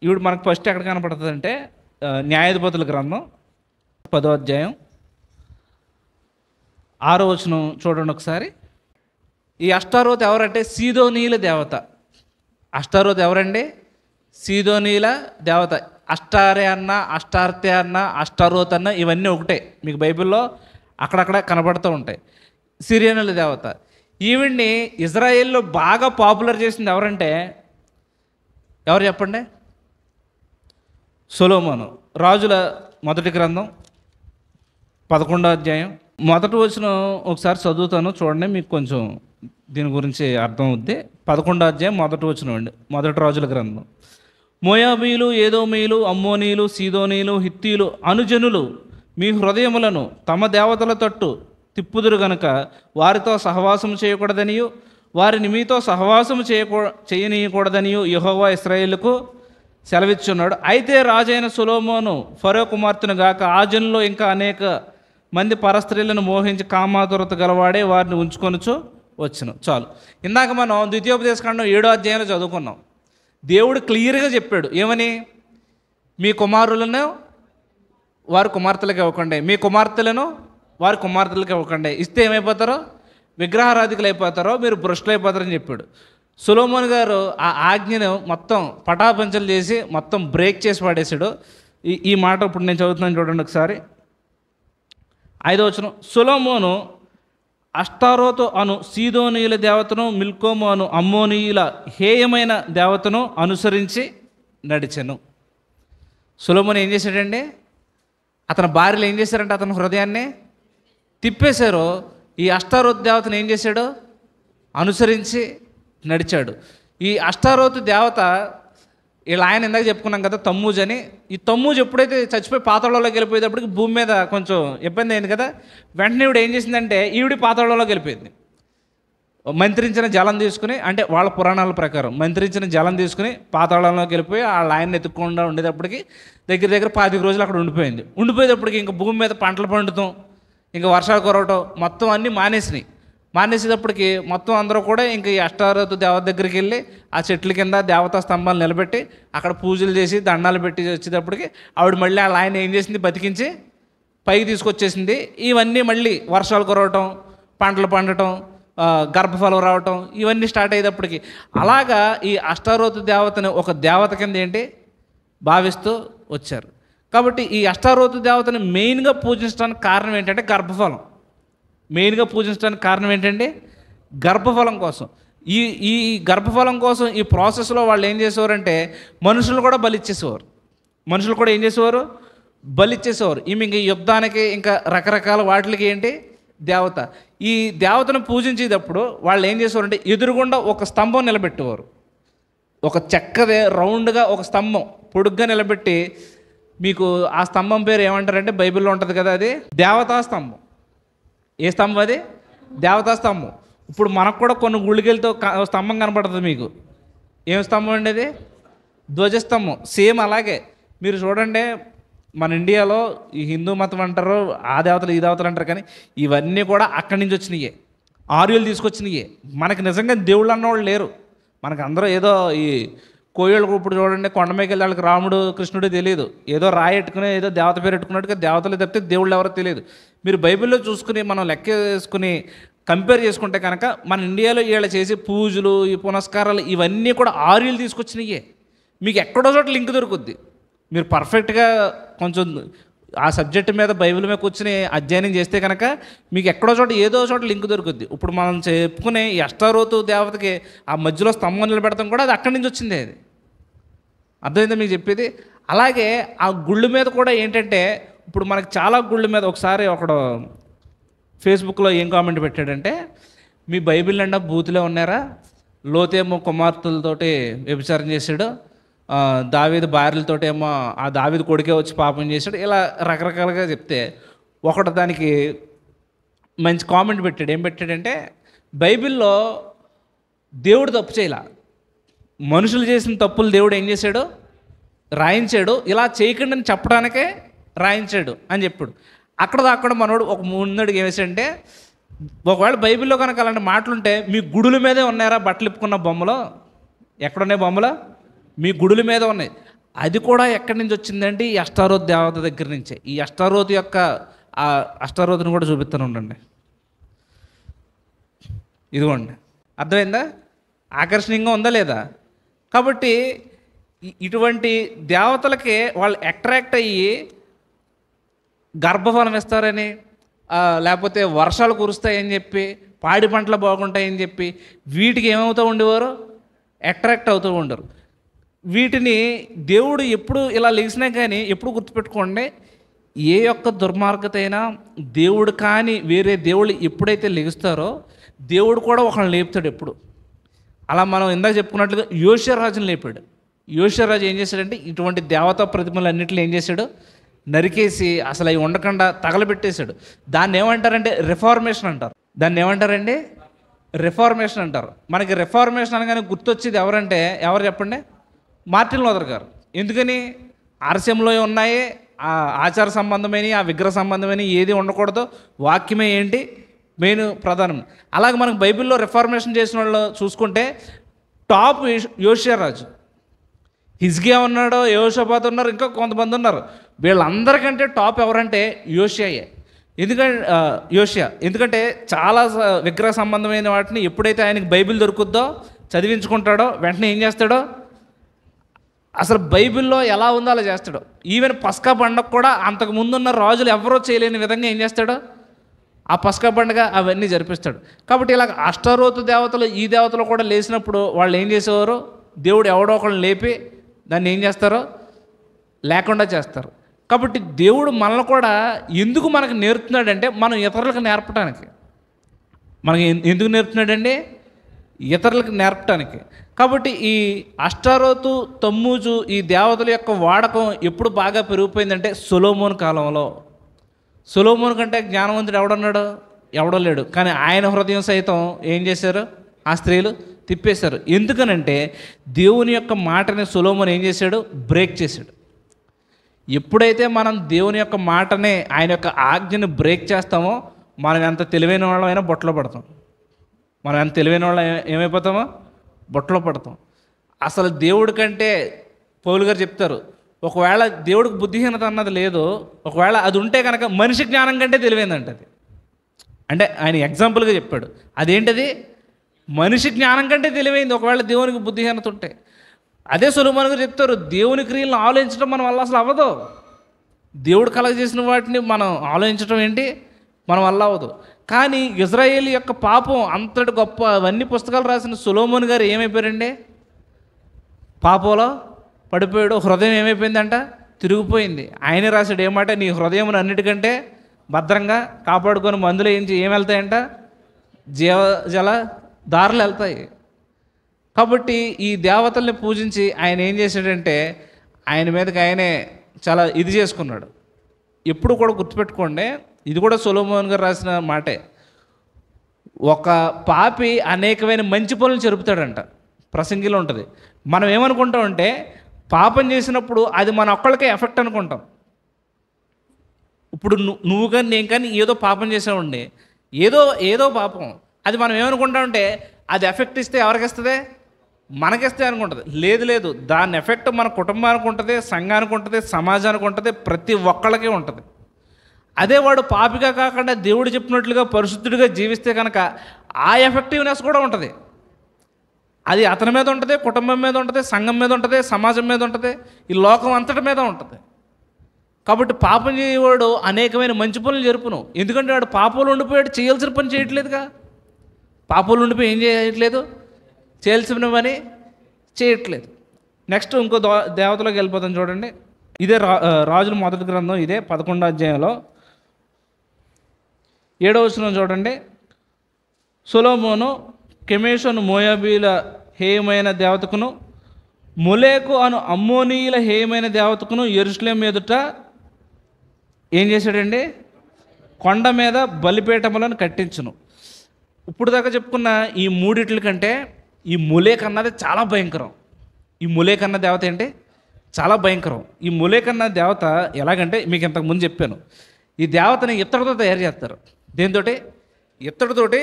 ఈవిడ మనకు ఫస్ట్ ఎక్కడ కనపడుతుంది అంటే న్యాయాధిపతుల గ్రంథం 10వ అధ్యాయం 6వ వచనం చూడండి ఒకసారి. ఈ అష్టారోత్ ఎవరంటే సీదోనీల దేవత. అష్టారోత్ ఎవరండి? సీదోనీల దేవత. అష్టారే అన్న, అష్టార్తే అన్న, అష్టారోత్ అన్న ఇవన్నీ ఒకటే. మీకు బైబిల్లో అక్కడక్కడ కనబడుతూ ఉంటాయి. సిరియనుల దేవత. ఈవిడ్ని ఇజ్రాయేల్లో బాగా పాపులర్ చేసింది ఎవరంటే ఎవరు చెప్పండి? సొలొమోను. రాజుల మొదటి గ్రంథం 11వ అధ్యాయం మొదటి వచనం ఒకసారి చదువుతాను చూడండి, మీకు కొంచెం దీని గురించి అర్థం అవుద్ది. 11వ అధ్యాయం మొదటి వచనం అండి, మొదటి రాజుల గ్రంథం. మోయాబీలు, ఏదోమీయులు, అమ్మోనీయులు, సీదోనీయులు, హిత్తీలు అనుజనులు మీ హృదయములను తమ దేవతల తట్టు తిప్పుదురు గనుక వారితో సహవాసం చేయకూడదనియు వారిని మీతో సహవాసం చేయనీయకూడదనియు యెహోవా ఇశ్రాయేలుకు సెలవిచ్చున్నాడు. అయితే రాజైన సొలొమోను ఫరో కుమార్తెను గాక ఆ జనుల్లో ఇంకా అనేక మంది పరస్త్రీలను మోహించి కామాతురత గలవాడే వారిని ఉంచుకొనుచు వచ్చును. చాలు. ఇందాక మనం ద్వితీయోపదేశకాండం 7వ అధ్యాయంలో చదువుకున్నాం. దేవుడు క్లియర్గా చెప్పాడు ఏమని? మీ కుమారులను వారి కుమార్తెలకు ఇవ్వకండి, మీ కుమార్తెలను వారి కుమార్తెలకు ఇవ్వకండి. ఇస్తే ఏమైపోతారో? విగ్రహారాధికులు అయిపోతారో, మీరు భ్రష్టులు అయిపోతారని చెప్పాడు. సొలొమోన్ గారు ఆ ఆజ్ఞను మొత్తం పటాపంచలు చేసి మొత్తం బ్రేక్ చేసి పడేశాడు. ఈ మాట ఇప్పుడు నేను చదువుతున్నాను చూడండి ఒకసారి. 5వ వచనం. సొలొమోను అష్టారోతు అను సీదోనీయుల దేవతను, మిల్కోము అను అమ్మోనీయుల హేయమైన దేవతను అనుసరించి నడిచెను. సొలొమోను ఏం చేశాడండి? అతని భార్యలు ఏం చేశారంటే అతని హృదయాన్ని తిప్పేశారు. ఈ అష్టారోతు దేవతను ఏం చేశాడు? అనుసరించి నడిచాడు. ఈ అష్టారోతు దేవత వీళ్ళ ఆయన ఇందాక చెప్పుకున్నాం కదా, తమ్మూజ్ అని. ఈ తమ్మూజ్ ఎప్పుడైతే చచ్చిపోయి పాతాళంలోకి వెళ్ళిపోయేటప్పటికి భూమి మీద కొంచెం ఇబ్బంది అయింది కదా. వెంటనే ఈవిడ ఏం చేసిందంటే ఈవిడి పాతాళంలోకి వెళ్ళిపోయింది. మంత్రించిన జలం తీసుకుని, అంటే వాళ్ళ పురాణాల ప్రకారం మంత్రించిన జలం తీసుకుని పాతాళంలోకి వెళ్ళిపోయి వాళ్ళ ఆయన్ని ఎత్తుక్కుండా ఉండేటప్పటికి దగ్గర దగ్గర 25 రోజులు అక్కడ ఉండిపోయింది. ఉండిపోయేటప్పటికి ఇంకా భూమి మీద పంటలు పండుతాం, ఇంకా వర్షాలు కురవటం మొత్తం అన్నీ మానేసేటప్పటికి మొత్తం అందరూ కూడా ఇంక ఈ అష్టారోతు దేవత దగ్గరికి వెళ్ళి ఆ చెట్ల కింద దేవతా స్తంభాలు నిలబెట్టి అక్కడ పూజలు చేసి దండాలు పెట్టి వచ్చేటప్పటికి ఆవిడ మళ్ళీ వాళ్ళ ఆయన ఏం చేసింది? బతికించి పైకి తీసుకొచ్చేసింది. ఇవన్నీ మళ్ళీ వర్షాలు కురవటం, పంటలు పండటం, గర్భఫలం రావటం ఇవన్నీ స్టార్ట్ అయ్యేటప్పటికి అలాగా ఈ అష్టారోతు దేవతని ఒక దేవత కింద ఏంటి భావిస్తూ వచ్చారు. కాబట్టి ఈ అష్టారోతు దేవతని మెయిన్గా పూజించడానికి కారణం ఏంటంటే గర్భఫలం. మెయిన్గా పూజించడానికి కారణం ఏంటంటే గర్భఫలం కోసం. ఈ గర్భఫలం కోసం ఈ ప్రాసెస్లో వాళ్ళు ఏం చేసేవారంటే మనుషులు కూడా బలిచ్చేసేవారు. మనుషులు కూడా ఏం చేసేవారు? బలిచ్చేసేవారు. ఇంక యుద్ధానికి ఇంకా రకరకాల వాటికి ఏంటి దేవత. ఈ దేవతను పూజించేటప్పుడు వాళ్ళు ఏం చేసేవారంటే ఎదురుగుండా ఒక స్తంభం నిలబెట్టేవారు. ఒక చెక్కదే రౌండ్గా ఒక స్తంభం పొడుగ్గా నిలబెట్టి, మీకు ఆ స్తంభం పేరు ఏమంటారంటే బైబిల్లో ఉంటుంది కదా, అది దేవతా స్తంభం. ఏ స్తంభం అది? దేవతా స్తంభం. ఇప్పుడు మనకు కూడా కొన్ని గుళ్ళకెళ్తే స్తంభం కనపడుతుంది మీకు. ఏం స్తంభం అండి అది? ధ్వజస్తంభం. సేమ్ అలాగే మీరు చూడండి, మన ఇండియాలో ఈ హిందూ మతం అంటారు, ఆ దేవతలు ఈ దేవతలు అంటారు, కానీ ఇవన్నీ కూడా అక్కడి నుంచి వచ్చినాయే, ఆర్యులు తీసుకొచ్చినాయే. మనకి నిజంగా దేవుళ్ళు అన్నవాళ్ళు లేరు. మనకు అందరూ ఏదో ఈ కోయళ్ళు ఇప్పుడు చూడండి, కొండమేకి వెళ్ళి వాళ్ళకి రాముడు కృష్ణుడు తెలియదు, ఏదో రాయి ఎట్టుకుని ఏదో దేవత పేరు పెట్టుకున్నట్టుగా దేవతలు తప్పితే దేవుళ్ళు ఎవరో తెలియదు. మీరు బైబిల్లో చూసుకుని మనం లెక్క వేసుకుని కంపేర్ చేసుకుంటే కనుక మన ఇండియాలో వీళ్ళు చేసే పూజలు, ఈ పునస్కారాలు ఇవన్నీ కూడా ఆర్యులు తీసుకొచ్చినాయే. మీకు ఎక్కడో చోట లింక్ దొరుకుద్ది. మీరు పర్ఫెక్ట్గా కొంచెం ఆ సబ్జెక్ట్ మీద బైబిల్ మీద కూర్చుని అధ్యయనం చేస్తే కనుక మీకు ఎక్కడో చోట ఏదో చోట లింక్ దొరుకుద్ది. ఇప్పుడు మనం చెప్పుకునే ఈ అష్టారోతు దేవతకి ఆ మధ్యలో స్తంభం నిలబెడతాం కూడా అది అక్కడి నుంచి వచ్చింది. అది అర్థమైందా మీకు చెప్పేది? అలాగే ఆ గుళ్ళు మీద కూడా ఏంటంటే ఇప్పుడు మనకి చాలా గుళ్ళ మీద ఒకసారి ఒకడు ఫేస్బుక్లో ఏం కామెంట్ పెట్టాడంటే, మీ బైబిల్ నిండా బూతులే ఉన్నారా, లోతేమో కుమార్తెలతోటి వ్యభిచారం చేశాడు, దావీదు భార్యలతోటేమో ఆ దావీదు కొడుకే వచ్చి పాపం చేశాడు, ఇలా రకరకాలుగా చెప్తే ఒకడు దానికి మంచి కామెంట్ పెట్టాడు. ఏం పెట్టాడంటే, బైబిల్లో దేవుడు తప్పు చేయలా, మనుషులు చేసిన తప్పులు దేవుడు ఏం చేశాడు? రాయించాడు. ఇలా చేయకుండా అని చెప్పడానికే రాయించాడు అని చెప్పాడు. అక్కడ మనోడు ఒక ముందడుగు ఏమేసాడంటే, ఒకవేళ బైబిల్లో కనుక అలాంటి మాటలుంటే మీ గుడుల మీదే ఉన్నారా బట్టలు ఇప్పుకున్న బొమ్మలు? ఎక్కడున్నాయి బొమ్మలు? మీ గుడుల మీద ఉన్నాయి. అది కూడా ఎక్కడి నుంచి వచ్చిందంటే ఈ అష్టారోతు దేవత దగ్గర నుంచే. ఈ అష్టారోతు యొక్క ఆ అష్టారోతుని కూడా చూపిస్తాను ఉండండి. ఇదిగోండి, అర్థమైందా? ఆకర్షణీయంగా ఉందా లేదా? కాబట్టి ఇటువంటి దేవతలకే వాళ్ళు అట్రాక్ట్ అయ్యి గర్భఫలం ఇస్తారని, లేకపోతే వర్షాలు కురుస్తాయని చెప్పి, పాడి పంటలు బాగుంటాయని చెప్పి వీటికి ఏమవుతూ ఉండేవారు? అట్రాక్ట్ అవుతూ ఉండరు. వీటిని దేవుడు ఎప్పుడు ఇలా లేచినా కానీ ఎప్పుడు గుర్తుపెట్టుకోండి, ఏ యొక్క దుర్మార్గత అయినా దేవుడు కానీ వేరే దేవుళ్ళు ఎప్పుడైతే లెగుస్తారో దేవుడు కూడా ఒకళ్ళని లేపుతాడు ఎప్పుడు. అలా మనం ఇందాక చెప్పుకున్నట్లుగా యోషియా రాజుని లేపాడు. యోషియా రాజు ఏం చేశాడంటే ఇటువంటి దేవతా ప్రతిమలు అన్నింటిలో ఏం చేశాడు? నరికేసి అసలు అవి ఉండకుండా తగలబెట్టేశాడు. దాన్ని ఏమంటారంటే రిఫార్మేషన్ అంటారు. దాన్ని ఏమంటారండి? రిఫార్మేషన్ అంటారు. మనకి రిఫార్మేషన్ అనగానే గుర్తొచ్చేది ఎవరంటే ఎవరు చెప్పండి? మార్టిన్ లూథర్ గారు. ఎందుకని? ఆర్సీఎంలో ఉన్నాయి ఆ ఆచార సంబంధమైన, ఆ విగ్రహ సంబంధమైన ఏది ఉండకూడదు, వాక్యమే ఏంటి మెయిన్ ప్రధానం. అలాగే మనకు బైబిల్లో రిఫార్మేషన్ చేసిన వాళ్ళు చూసుకుంటే టాప్ యోషియా రాజు, హిజ్కియా ఉన్నాడు, యెహోషాపాతు ఉన్నారు, ఇంకా కొంతమంది ఉన్నారు. వీళ్ళందరికంటే టాప్ ఎవరంటే యోషియాయే. ఎందుకంటే చాలా విగ్రహ సంబంధమైన వాటిని ఎప్పుడైతే ఆయనకి బైబిల్ దొరుకుద్దో చదివించుకుంటాడో వెంటనే ఏం చేస్తాడో అసలు బైబిల్లో ఎలా ఉందో అలా చేస్తాడు. ఈవెన్ పస్కా పండుగ కూడా అంతకు ముందున్న రాజులు ఎవరో చేయలేని విధంగా ఏం చేస్తాడో ఆ పస్కా పండుగ అవన్నీ జరిపిస్తాడు. కాబట్టి ఇలా అష్టారోతు దేవతలు ఈ దేవతలు కూడా లేచినప్పుడు వాళ్ళు ఏం చేసేవారు? దేవుడు ఎవడో ఒకళ్ళని లేపి దాన్ని ఏం చేస్తారో లేకుండా చేస్తారు. కాబట్టి దేవుడు మనల్ని కూడా ఎందుకు మనకు నేర్పుతున్నాడంటే మనం ఇతరులకు నేర్పడానికి. మనకి ఎందుకు నేర్పుతున్నాడండి? ఇతరులకు నేర్పడానికి. కాబట్టి ఈ అష్టారోతు, తమ్మూజు ఈ దేవతల యొక్క వాడకం ఎప్పుడు బాగా పెరిగిపోయిందంటే సొలొమోను కాలంలో. సొలొమోను కంటే జ్ఞానవంతుడు ఎవడన్నాడు? ఎవడో లేడు. కానీ ఆయన హృదయం సైతం ఏం చేశారు? ఆ స్త్రీలు తిప్పేశారు. ఎందుకనంటే దేవుని యొక్క మాటని సొలొమోను ఏం చేశాడు? బ్రేక్ చేశాడు. ఎప్పుడైతే మనం దేవుని యొక్క మాటనే, ఆయన యొక్క ఆజ్ఞని బ్రేక్ చేస్తామో మనం ఎంత తెలివైన వాళ్ళమైనా బొట్టలో పడతాం. మనం ఎంత తెలివైన వాళ్ళ ఏమైపోతామో బొట్టలో పడతాం. అసలు దేవుడి కంటే పౌలు గారు చెప్తారు, ఒకవేళ దేవుడికి బుద్ధిహీనత అన్నది లేదు, ఒకవేళ అది ఉంటే కనుక మనిషి జ్ఞానం కంటే తెలివైందంట అది. అంటే ఆయన ఎగ్జాంపుల్గా చెప్పాడు. అదేంటది? మనిషి జ్ఞానం కంటే తెలివైంది ఒకవేళ దేవునికి బుద్ధిహీనత ఉంటే. అదే సొలొమోను గారు చెప్తారు, దేవుని క్రియలను ఆలోచించడం మన వల్ల అసలు అవ్వదు. దేవుడు కలగజేసిన వాటిని మనం ఆలోచించడం ఏంటి మన వల్ల అవ్వదు. కానీ ఇజ్రాయేల్ యొక్క పాపం అంతటి గొప్ప అవన్నీ పుస్తకాలు రాసిన సొలొమోను గారు ఏమైపోయారండి? పాపంలో పడిపోయాడు. హృదయం ఏమైపోయిందంట? తిరిగిపోయింది. ఆయనే రాశాడు ఏమాట? నీ హృదయం అన్నిటికంటే భద్రంగా కాపాడుకొని మందులో ఏం వెళ్తాయంట? జీవజల దారులు వెళ్తాయి. కాబట్టి ఈ దేవతల్ని పూజించి ఆయన ఏం చేశాడంటే ఆయన మీదకి ఆయనే చాలా ఇది చేసుకున్నాడు. ఎప్పుడు కూడా గుర్తుపెట్టుకోండి, ఇది కూడా సొలొమోను గారు రాసిన మాటే. ఒక పాపి అనేకమైన మంచి పనులు జరుపుతాడంట. ప్రసంగిలో ఉంటుంది. మనం ఏమనుకుంటామంటే పాపం చేసినప్పుడు అది మన ఒక్కళ్ళకే ఎఫెక్ట్ అనుకుంటాం. ఇప్పుడు నువ్వు కానీ నేను కానీ ఏదో పాపం చేసామండి, ఏదో పాపం, అది మనం ఏమనుకుంటామంటే అది ఎఫెక్ట్ ఇస్తే ఎవరికి ఇస్తుంది? మనకిస్తే అనుకుంటుంది. లేదు, దాని ఎఫెక్ట్ మన కుటుంబానికి ఉంటుంది, సంఘానికి ఉంటుంది, సమాజానికి ఉంటుంది, ప్రతి ఒక్కళ్ళకే ఉంటుంది. అదే వాడు పాపిగా కాకుండా దేవుడు చెప్పినట్లుగా పరిశుద్ధుడిగా జీవిస్తే కనుక ఆ ఎఫెక్టివ్నెస్ కూడా ఉంటుంది. అది అతని మీద ఉంటుంది, కుటుంబం మీద ఉంటుంది, సంఘం మీద ఉంటుంది, సమాజం మీద ఉంటుంది, ఈ లోకం అంతటి మీద ఉంటుంది. కాబట్టి పాపం చేయవాడు అనేకమైన మంచి పనులు జరుపును. ఎందుకంటే వాడు పాపంలో ఉండిపోయాడు, చేయాల్సిన పని చేయట్లేదుగా. పాపంలో ఉండిపోయి ఏం చేయట్లేదు? చేయాల్సిన పని చేయట్లేదు. నెక్స్ట్ ఇంకో దేవతలోకి వెళ్ళిపోతాం చూడండి. ఇదే రాజుల మొదటి గ్రంథం, ఇదే 11వ అధ్యాయంలో 7వ వచనం చూడండి. సొలొమోను కెమేషు మోయాబీల హేయమైన దేవతకును, మొలేకు అను అమ్మోనీయుల హేయమైన దేవతకును యెరూషలేము ఎదుట ఏం చేశాడండి? కొండ మీద బలిపీఠములను కట్టించును. ఇప్పుడు దాకా చెప్పుకున్న ఈ మూడిట్ల కంటే ఈ మొలేక్ అన్నది చాలా భయంకరం. ఈ మొలేక్ అన్న దేవత ఏంటి? చాలా భయంకరం. ఈ మొలేక్ అన్న దేవత ఎలాగంటే మీకు ఇంతకుముందు చెప్పాను. ఈ దేవతని ఇత్తడితో తయారు చేస్తారు. దేనితోటి? ఇత్తడితోటి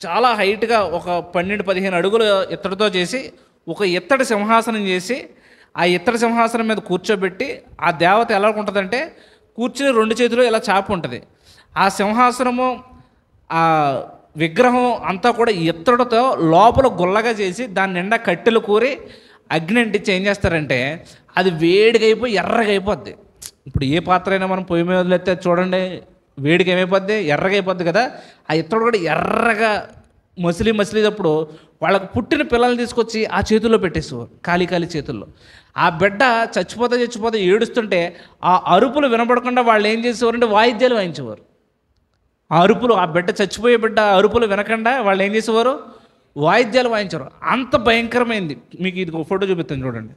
చాలా హైట్గా ఒక 12-15 అడుగులు ఇత్తడితో చేసి ఒక ఇత్తడి సింహాసనం చేసి ఆ ఇత్తడి సింహాసనం మీద కూర్చోబెట్టి ఆ దేవత ఎలా ఉంటుందంటే కూర్చుని 2 చేతులు ఇలా చాపు ఉంటుంది. ఆ సింహాసనము ఆ విగ్రహం అంతా కూడా ఇత్తడితో లోపల గుల్లగా చేసి దాని నిండా కట్టెలు కూరి అగ్ని అంటించి ఏం చేస్తారంటే అది వేడిగా అయిపోయి ఎర్రగా అయిపోద్ది. ఇప్పుడు ఏ పాత్ర అయినా మనం పొయ్యి మీద వదిలేస్తే చూడండి వేడిగా ఏమైపోద్ది, ఎర్రగా అయిపోద్ది కదా. ఆ ఇత్తడి కూడా ఎర్రగా మసిలినప్పుడు వాళ్ళకు పుట్టిన పిల్లల్ని తీసుకొచ్చి ఆ చేతుల్లో పెట్టేసేవారు, ఖాళీ చేతుల్లో. ఆ బిడ్డ చచ్చిపోతే ఏడుస్తుంటే ఆ అరుపులు వినపడకుండా వాళ్ళు ఏం చేసేవారంటే వాయిద్యాలు వాయించేవారు. ఆ అరుపులు, ఆ బిడ్డ చచ్చిపోయే బిడ్డ అరుపులు వినకుండా వాళ్ళు ఏం చేసేవారు, వాయిద్యాలు వాయించారు. అంత భయంకరమైంది. మీకు ఇది ఒక ఫోటో చూపిస్తాను చూడండి.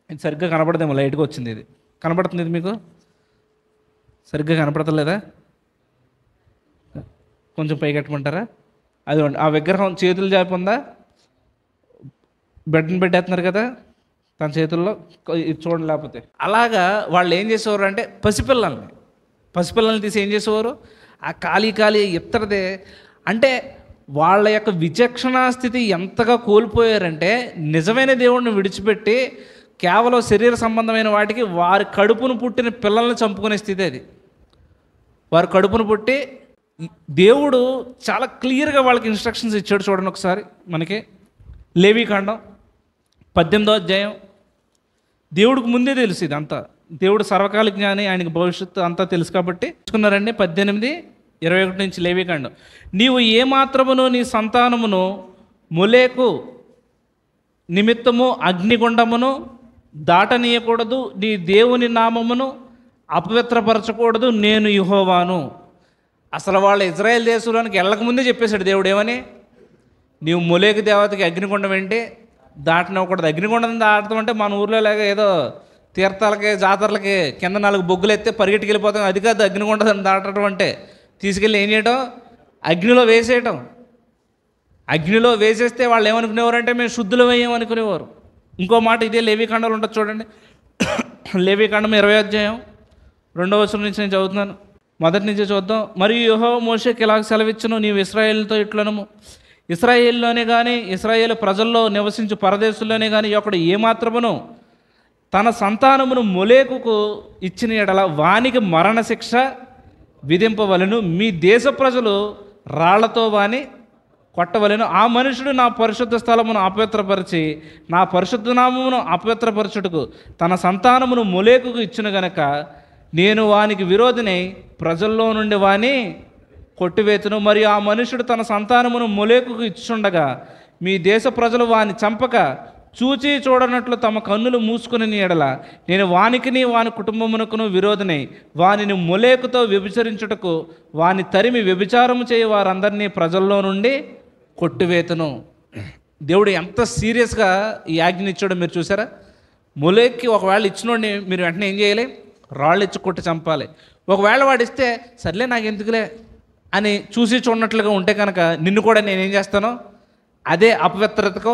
ఇది సరిగ్గా కనపడదేమో, లైట్గా వచ్చింది. ఇది కనపడుతుంది, ఇది మీకు సరిగ్గా కనపడతలేదా? కొంచెం పైకెట్టమంటారా? అది ఆ విగ్రహం చేతులు జాపుందా, బిడ్డను పెట్టేస్తున్నారు కదా తన చేతుల్లో, ఇది చూడండి. లేకపోతే అలాగా వాళ్ళు ఏం చేసేవారు అంటే పసిపిల్లల్ని తీసి ఏం చేసేవారు, ఆ ఖాళీ ఇత్తడిదే. అంటే వాళ్ళ యొక్క విచక్షణ స్థితి ఎంతగా కోల్పోయారంటే నిజమైన దేవుడిని విడిచిపెట్టి కేవలం శరీర సంబంధమైన వాటికి వారి కడుపును పుట్టిన పిల్లల్ని చంపుకునే స్థితి అది. వారి కడుపును పుట్టి దేవుడు చాలా క్లియర్గా వాళ్ళకి ఇన్స్ట్రక్షన్స్ ఇచ్చాడు. చూడండి ఒకసారి మనకి లేవీకాండం 18వ అధ్యాయం. దేవుడికి ముందే తెలుసు ఇదంతా. దేవుడు సర్వకాల జ్ఞాని, ఆయనకి భవిష్యత్తు అంతా తెలుసు కాబట్టి చూసుకున్నారండి. 18:21 నుంచి లేవీకాండం. నీవు ఏమాత్రమును నీ సంతానమును మొలేకు నిమిత్తము అగ్నిగుండమును దాటనీయకూడదు, నీ దేవుని నామమును అపవిత్రపరచకూడదు, నేను యెహోవాను. అసలు వాళ్ళ ఇజ్రాయెల్ దేశంలోనికి వెళ్ళకముందే చెప్పేశాడు దేవుడు ఏమని, నీవు మొలేకు దేవతకి అగ్నిగుండం ఏంటి దాటనివ్వకూడదు. అగ్నిగుండం దాటడం అంటే మన ఊర్లో లాగా ఏదో తీర్థాలకి జాతరలకి కింద 4 బొగ్గులు ఎత్తే పరిగెట్టుకు వెళ్ళిపోతాం, అది కాదు అగ్నిగుండం దాటడం అంటే. తీసుకెళ్ళి ఏం చేయటం, అగ్నిలో వేసేయటం. అగ్నిలో వేసేస్తే వాళ్ళు ఏమనుకునేవారు అంటే మేము శుద్ధులు వేయమనుకునేవారు. ఇంకో మాట ఇదే లేవీకాండంలో ఉంటుంది చూడండి. లేవీకాండం 20వ అధ్యాయం 2వ వచనం నుంచి నేను చదువుతున్నాను. మొదటి నుంచి చూద్దాం. మరియు యెహోవా మోషేకి ఇలాగ సెలవిచ్చును, నీవు ఇశ్రాయేలుతో ఇట్లనము, ఇశ్రాయేలులోనే కానీ ఇశ్రాయేలు ప్రజల్లో నివసించు పరదేశంలోనే కానీ ఒకడు ఏమాత్రమును తన సంతానమును మొలేకుకు ఇచ్చిన ఎడల వానికి మరణశిక్ష విధింపవలను. మీ దేశ ప్రజలు రాళ్లతో వాని కొట్టవలెను. ఆ మనుషుడు నా పరిశుద్ధ స్థలమును అపవిత్రపరిచి నా పరిశుద్ధ నామమును అపవిత్రపరచుటకు తన సంతానమును మొలేకుకు ఇచ్చిన గనక నేను వానికి విరోధినై ప్రజల్లో నుండి వాని కొట్టివేతును. మరియు ఆ మనుషుడు తన సంతానమును మొలేకుకు ఇచ్చుండగా మీ దేశ ప్రజలు వాని చంపక చూచి చూడనట్లు తమ కన్నులు మూసుకుని ఎడల నేను వానికిని వాని కుటుంబమునకును విరోధినై వానిని మొలేకుతో వ్యభిచరించుటకు వాని తరిమి వ్యభిచారము చేయ వారందరినీ ప్రజల్లో నుండి కొట్టివేతును. దేవుడు ఎంత సీరియస్గా ఈ ఆజ్ఞని ఇచ్చాడో మీరు చూసారా. మొలేక్కి ఒకవేళ ఇచ్చినోడిని మీరు వెంటనే ఏం చేయాలి, రాళ్ళు ఇచ్చి కొట్టి చంపాలి. ఒకవేళ వాడు ఇస్తే సర్లే నాకు ఎందుకులే అని చూసి చూడనట్లుగా ఉంటే కనుక నిన్ను కూడా నేనేం చేస్తానో అదే అపవిత్రతకు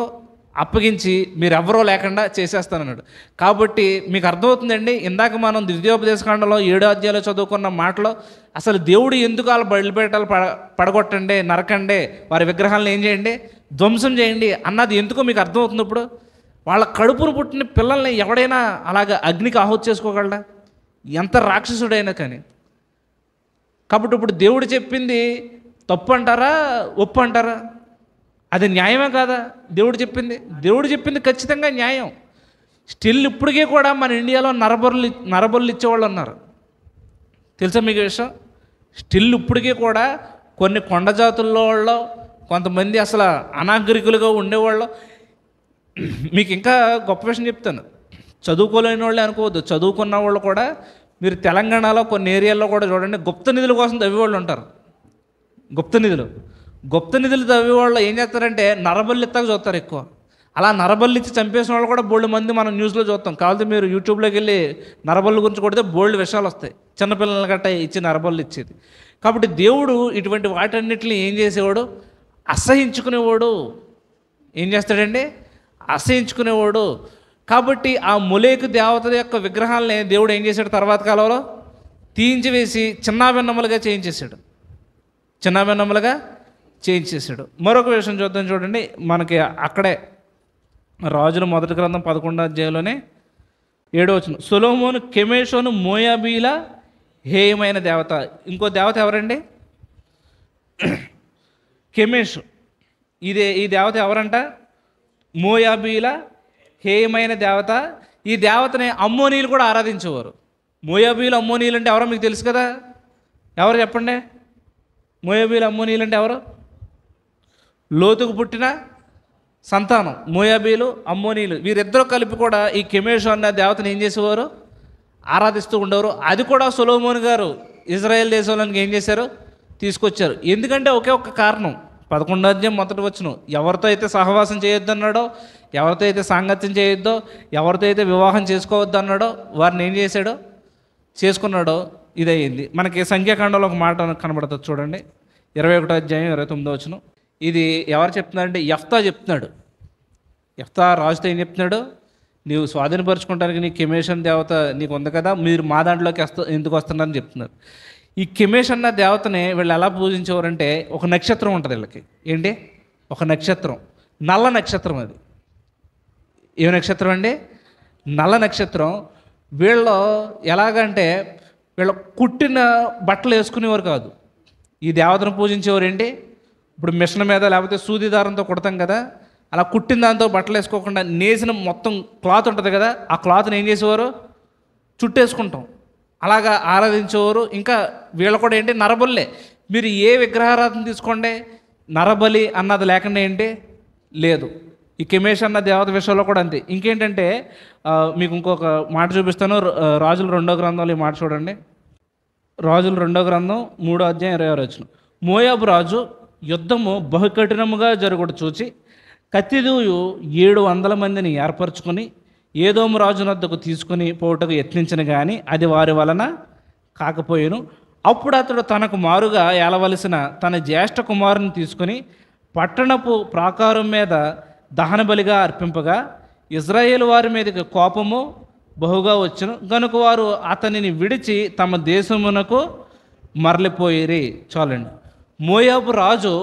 అప్పగించి మీరెవ్వరూ లేకుండా చేసేస్తానన్నాడు. కాబట్టి మీకు అర్థమవుతుందండి, ఇందాక మనం ద్వితీయోపదేశకాండంలో 7వ అధ్యాయంలో చదువుకున్న మాటలో అసలు దేవుడు ఎందుకు వాళ్ళ బలిపీఠాలు పడగొట్టండి, నరకండి, వారి విగ్రహాలను ఏం చేయండి, ధ్వంసం చేయండి అన్నది ఎందుకో మీకు అర్థమవుతుంది. ఇప్పుడు వాళ్ళ కడుపును పుట్టిన పిల్లల్ని ఎవడైనా అలాగ అగ్నికి ఆహుతి చేసుకోగలడా, ఎంత రాక్షసుడైనా కానీ. కాబట్టి ఇప్పుడు దేవుడు చెప్పింది తప్పు అంటారా, ఒప్పు అంటారా? అది న్యాయమే కాదా? దేవుడు చెప్పింది ఖచ్చితంగా న్యాయం. స్టిల్ ఇప్పటికీ కూడా మన ఇండియాలో నరబలులు ఇచ్చేవాళ్ళు ఉన్నారు, తెలుసా మీకు విషయం? స్టిల్ ఇప్పటికీ కూడా కొన్ని కొండ జాతుల్లో వాళ్ళు కొంతమంది అసలు అనాగరికులుగా ఉండేవాళ్ళు. మీకు ఇంకా గొప్ప విషయం చెప్తాను, చదువుకోలేని వాళ్ళే అనుకోవద్దు, చదువుకున్న వాళ్ళు కూడా మీరు తెలంగాణలో కొన్ని ఏరియాల్లో కూడా చూడండి, గుప్త నిధుల కోసం తవ్వేవాళ్ళు ఉంటారు. గుప్త నిధులు తవ్వేవాళ్ళు ఏం చేస్తారంటే నరబల్లి ఎత్తాక చూస్తారు ఎక్కువ. అలా నరబల్లి ఇచ్చి చంపేసిన వాళ్ళు కూడా బోల్డ్ మంది మనం న్యూస్లో చూస్తాం. కావాలంటే మీరు యూట్యూబ్లోకి వెళ్ళి నరబల్లి గురించి కొడితే బోల్డ్ విషయాలు వస్తాయి, చిన్నపిల్లల గట్ట ఇచ్చి నరబల్లి ఇచ్చేది. కాబట్టి దేవుడు ఇటువంటి వాటన్నిటిని ఏం చేసేవాడు, అసహించుకునేవాడు. ఏం చేస్తాడండి, అసహించుకునేవాడు. కాబట్టి ఆ మొలేకు దేవత యొక్క విగ్రహాలని దేవుడు ఏం చేశాడు, తర్వాత కాలంలో తీయించివేసి చిన్నాభిన్నములుగా చేయించేసాడు. మరొక విషయం చూద్దాం చూడండి. మనకి అక్కడే రాజుల మొదటి గ్రంథం 11వ అధ్యాయంలోనే 7వ వచనం. సొలొమోను కెమేషోను మోయాబీల హేయమైన దేవత. ఇంకో దేవత ఎవరండి? కెమెష్. ఈ దేవత ఎవరంట? మోయాబీల హేయమైన దేవత. ఈ దేవతని అమ్మోనీలు కూడా ఆరాధించేవారు. మోయాబీలు అమ్మోనీలు అంటే ఎవరో మీకు తెలుసు కదా. ఎవరు చెప్పండి? మోయాబీలు అమ్మోనీలు అంటే ఎవరు? లోతుకు పుట్టిన సంతానం మోయాబీలు అమ్మోనీలు. వీరిద్దరూ కలిపి కూడా ఈ కెమెష్ అన్న దేవతను ఏం చేసేవారు? ఆరాధిస్తూ ఉండేవారు. అది కూడా సొలొమోను గారు ఇజ్రాయెల్ దేశంలోనికి ఏం చేశారు? తీసుకొచ్చారు. ఎందుకంటే ఒకే ఒక్క కారణం, 11వ అధ్యాయం మొదటి వచనం. ఎవరితో అయితే సహవాసం చేయొద్దు అన్నాడో, ఎవరితో అయితే సాంగత్యం చేయొద్దో, ఎవరితో అయితే వివాహం చేసుకోవద్దు అన్నాడో వారిని ఏం చేశాడో? చేసుకున్నాడో. ఇదయ్యింది. మనకి సంఖ్యాకాండంలో ఒక మాట కనబడుతుంది చూడండి, 21వ అధ్యాయం 29వ వచనం. ఇది ఎవరు చెప్తున్నారంటే యెఫ్తా చెప్తున్నాడు. యెఫ్తా రాజుతో ఏం చెప్తున్నాడు? నీవు స్వాధీనపరచుకోవడానికి నీ కెమెష్ అన్న దేవత నీకు ఉంది కదా, మీరు మా దాంట్లోకి ఎందుకు వస్తున్నారని చెప్తున్నారు. ఈ కెమెష్ అన్న దేవతని వీళ్ళు ఎలా పూజించేవారంటే, ఒక నక్షత్రం ఉంటుంది వీళ్ళకి. ఏంటి? ఒక నక్షత్రం, నల్ల నక్షత్రం. అది ఏ నక్షత్రం అండి? నల్ల నక్షత్రం. వీళ్ళు ఎలాగంటే వీళ్ళు కుట్టిన బట్టలు వేసుకునేవారు కాదు. ఈ దేవతను పూజించేవారు ఏంటి? ఇప్పుడు మిషన్ మీద లేకపోతే సూది దారంతో కుడతాం కదా, అలా కుట్టిన దాంతో బట్టలు వేసుకోకుండా నేసిన మొత్తం క్లాత్ ఉంటుంది కదా, ఆ క్లాత్ని ఏం చేసేవారు? చుట్టేసుకుంటాం. అలాగా ఆరాధించేవారు. ఇంకా వీళ్ళు కూడా ఏంటి? నరబల్లే. మీరు ఏ విగ్రహారాధన తీసుకోండి, నరబలి అన్నది లేకుండా ఏంటి? లేదు. ఈ కెమెష్ అన్న దేవత విషయంలో కూడా అంతే. ఇంకేంటంటే మీకు ఇంకొక మాట చూపిస్తాను. రాజుల 2వ గ్రంథంలో ఈ మాట చూడండి. రాజుల 2వ గ్రంథం 3వ అధ్యాయం 26వ వచనం. మోయాబు రాజు యుద్ధము బహుకఠినముగా జరుగుట చూచి కత్తిదూయు 700 మందిని ఏర్పరచుకొని ఏదోము రాజు వద్దకు తీసుకుని పోవుటకు యత్నించిన కానీ అది వారి వలన కాకపోయేను. అప్పుడు అతడు తనకు మారుగా ఏలవలసిన తన జ్యేష్ఠ కుమారుని తీసుకుని పట్టణపు ప్రాకారం మీద దహన బలిగా అర్పింపగా ఇజ్రాయేలు వారి మీదకి కోపము బహుగా వచ్చును గనుక వారు అతనిని విడిచి తమ దేశమునకు మరలిపోయిరి. చాలండి. మోయాబు రాజు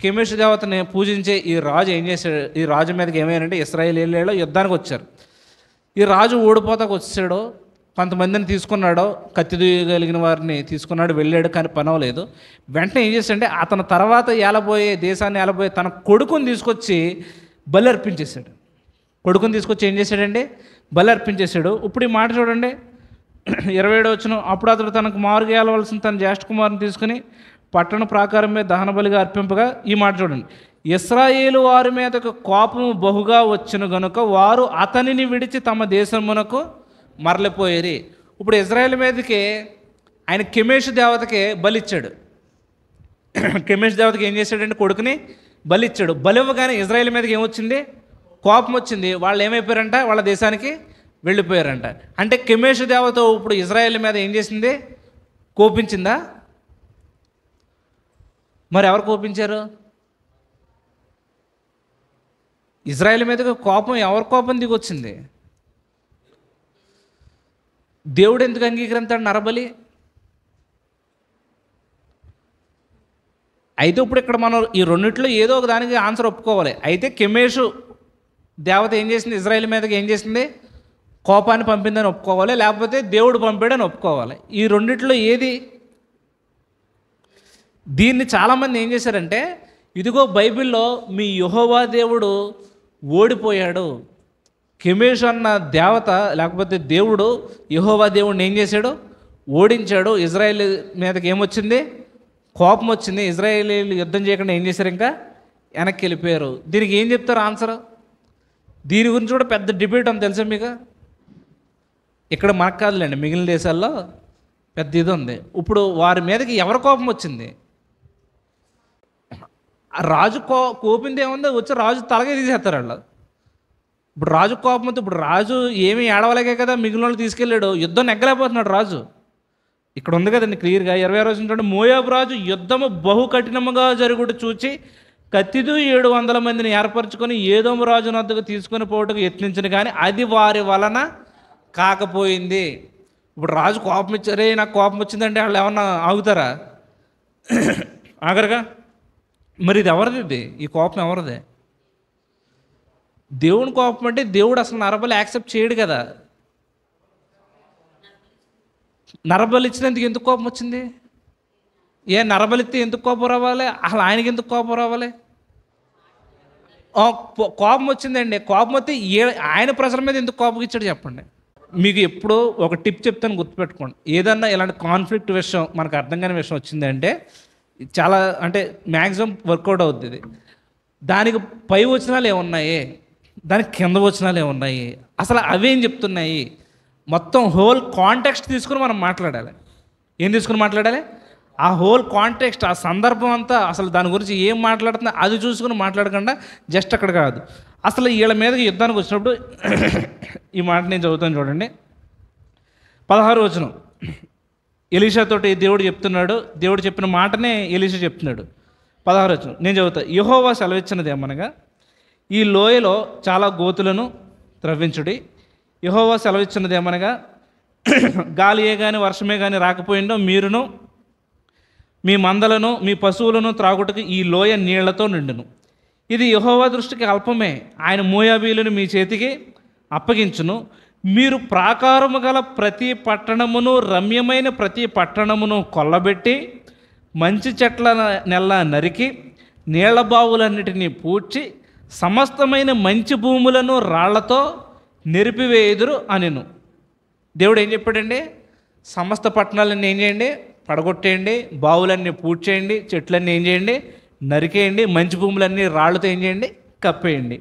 కెమెష్ దేవతని పూజించే ఈ రాజు ఏం చేశాడు? ఈ రాజు మీదకి ఏమైందంటే ఇశ్రాయేలీయులు యుద్ధానికి వచ్చారు. ఈ రాజు ఓడిపోతాకు వచ్చాడు. కొంతమందిని తీసుకున్నాడు, కత్తి దూయగలిగిన వారిని తీసుకున్నాడు, వెళ్ళాడు. కానీ పనవలేదు. వెంటనే ఏం చేశాడంటే అతని తర్వాత దేశాన్ని ఏలబోయే తన కొడుకుని తీసుకొచ్చి బలి అర్పించేశాడు. కొడుకుని తీసుకొచ్చి ఏం చేశాడండి? బలి అర్పించేశాడు. ఇప్పుడు ఈ మాట చూడండి, 27వ వచనం. అప్పుడు అతడు తనకు మారుగా ఏలవలసిన తన జ్యేష్ఠ కుమారుని తీసుకుని పట్టణ ప్రాకారం మీద దహన బలిగా అర్పింపగా, ఈ మాట చూడండి, ఇశ్రాయేలు వారి మీదకు కోపము బహుగా వచ్చును గనుక వారు అతనిని విడిచి తమ దేశమునకు మరలిపోయేరి. ఇప్పుడు ఇజ్రాయేల్ మీదకి ఆయన కెమెష్ దేవతకి బలిచ్చాడు. కెమెష్ దేవతకి ఏం చేశాడంటే కొడుకుని బలిచ్చాడు. బలివ్వగానే ఇజ్రాయేల్ మీదకి ఏమొచ్చింది? కోపం వచ్చింది. వాళ్ళు ఏమైపోయారంట? వాళ్ళ దేశానికి వెళ్ళిపోయారంట. అంటే కెమెష్ దేవత ఇప్పుడు ఇజ్రాయేల్ మీద ఏం చేసింది? కోపించిందా? మరి ఎవరు కోపించారు? ఇజ్రాయేల్ మీదకి కోపం, ఎవరి కోపం దిగొచ్చింది? దేవుడు ఎందుకు అంగీకరిస్తాడు నరబలి? అయితే ఇప్పుడు ఇక్కడ మనం ఈ రెండిట్లో ఏదో ఒక దానికి ఆన్సర్ ఒప్పుకోవాలి. అయితే కెమెషు దేవత ఏం చేసింది? ఇజ్రాయేల్ మీదకి ఏం చేసింది? కోపాన్ని పంపిందని ఒప్పుకోవాలి, లేకపోతే దేవుడు పంపాడని ఒప్పుకోవాలి. ఈ రెండిట్లో ఏది? దీన్ని చాలామంది ఏం చేశారంటే, ఇదిగో బైబిల్లో మీ యెహోవా దేవుడు ఓడిపోయాడు, కెమెష్ అన్న దేవత లేకపోతే దేవుడు యెహోవా దేవుడిని ఏం చేశాడు? ఓడించాడు. ఇజ్రాయేల్ మీదకి ఏమొచ్చింది? కోపం వచ్చింది. ఇజ్రాయేలీలు యుద్ధం చేయకుండా ఏం చేశారు? ఇంకా వెనక్కి వెళ్ళిపోయారు. దీనికి ఏం చెప్తారు ఆన్సర్? దీని గురించి కూడా పెద్ద డిబేట్ అని తెలుసా మీకు? ఇక్కడ మనకు కాదులేండి, మిగిలిన దేశాల్లో పెద్ద ఇది ఉంది. ఇప్పుడు వారి మీదకి ఎవరి కోపం వచ్చింది? రాజు కోపింది ఏముంది? వచ్చి రాజు తలగే తీసేస్తారు వాళ్ళు. ఇప్పుడు రాజు కోపం వస్తే ఇప్పుడు రాజు ఏమీ ఏడవలేకే కదా మిగిలిన వాళ్ళు తీసుకెళ్ళాడు. యుద్ధం నెగ్గలేకపోతున్నాడు రాజు. ఇక్కడ ఉంది కదండి క్లియర్గా 26వ వచనం చూడండి. మోయాబు రాజు యుద్ధము బహు కఠినముగా జరుగుట చూచి కత్తితో 700 మందిని ఏర్పరచుకొని ఏదోము రాజు వద్దకు తీసుకొని పోవటకు యత్నించిన కానీ అది వారి వలన కాకపోయింది. ఇప్పుడు రాజు కోపం ఇచ్చారే, నాకు కోపం వచ్చిందంటే వాళ్ళు ఏమన్నా ఆగుతారా? ఆగరుగా. మరి ఇది ఎవరిది? ఇది ఈ కోపం ఎవరిది? దేవుని కోపం. అంటే దేవుడు అసలు నరబలి యాక్సెప్ట్ చేయడు కదా. నరబలి ఇచ్చినందుకు ఎందుకు కోపం వచ్చింది? నరబలిస్తే ఎందుకు కోపం రావాలి? అసలు ఆయనకి ఎందుకు కోపం రావాలి? కోపం వచ్చిందండి. కోపం వస్తే ఆయన ప్రజల మీద ఎందుకు కోపం ఇచ్చాడు చెప్పండి? మీకు ఎప్పుడో ఒక టిప్ చెప్తాను, గుర్తుపెట్టుకోండి. ఏదన్నా ఇలాంటి కాన్ఫ్లిక్ట్ విషయం మనకు అర్థం కాని విషయం వచ్చిందంటే చాలా అంటే మ్యాక్సిమం వర్కౌట్ అవుద్ది ఇది. దానికి పై వచనాలు ఏమున్నాయి, దానికి కింద వచనాలు ఏమున్నాయి, అసలు అవేం చెప్తున్నాయి, మొత్తం హోల్ కాంటెక్స్ట్ తీసుకుని మనం మాట్లాడాలి. ఏం తీసుకుని మాట్లాడాలి? ఆ హోల్ కాంటెక్స్ట్, ఆ సందర్భం అంతా, అసలు దాని గురించి ఏం మాట్లాడుతుందో అది చూసుకుని మాట్లాడకుండా జస్ట్ అక్కడ కాదు. అసలు వీళ్ళ మీదకి యుద్ధానికి వచ్చినప్పుడు ఈ మాట నేను చదువుతాను చూడండి. 16వ వచనం. ఎలీషాతోటి దేవుడు చెప్తున్నాడు, దేవుడు చెప్పిన మాటనే ఎలీషా చెప్తున్నాడు. 16వ వచనం నేను చదువుతా. యెహోవా సెలవిచ్చినది ఏమనగా, ఈ లోయలో చాలా గోతులను త్రవ్వించుడి. యెహోవా సెలవిచ్చినది ఏమనగా, గాలియే కానీ వర్షమే కానీ రాకపోయిందో మీరును మీ మందలను మీ పశువులను త్రాగుటకు ఈ లోయ నీళ్లతో నిండును. ఇది యెహోవా దృష్టికి అల్పమే. ఆయన మోయాబీలను మీ చేతికి అప్పగించును. మీరు ప్రాకారము గల ప్రతి పట్టణమును, రమ్యమైన ప్రతి పట్టణమును కొల్లబెట్టి, మంచి చెట్ల నెల్ల నరికి, నీళ్ల బావులన్నిటినీ పూడ్చి, సమస్తమైన మంచి భూములను రాళ్లతో నెరిపివేయుదురు అనెను. దేవుడు ఏం చెప్పాడండి? సమస్త పట్టణాలన్నీ ఏం చేయండి? పడగొట్టేయండి, బావులన్నీ పూడ్చేయండి, చెట్లన్నీ ఏం చేయండి? నరికేయండి, మంచి భూములన్నీ రాళ్లతో ఏం చేయండి? కప్పేయండి.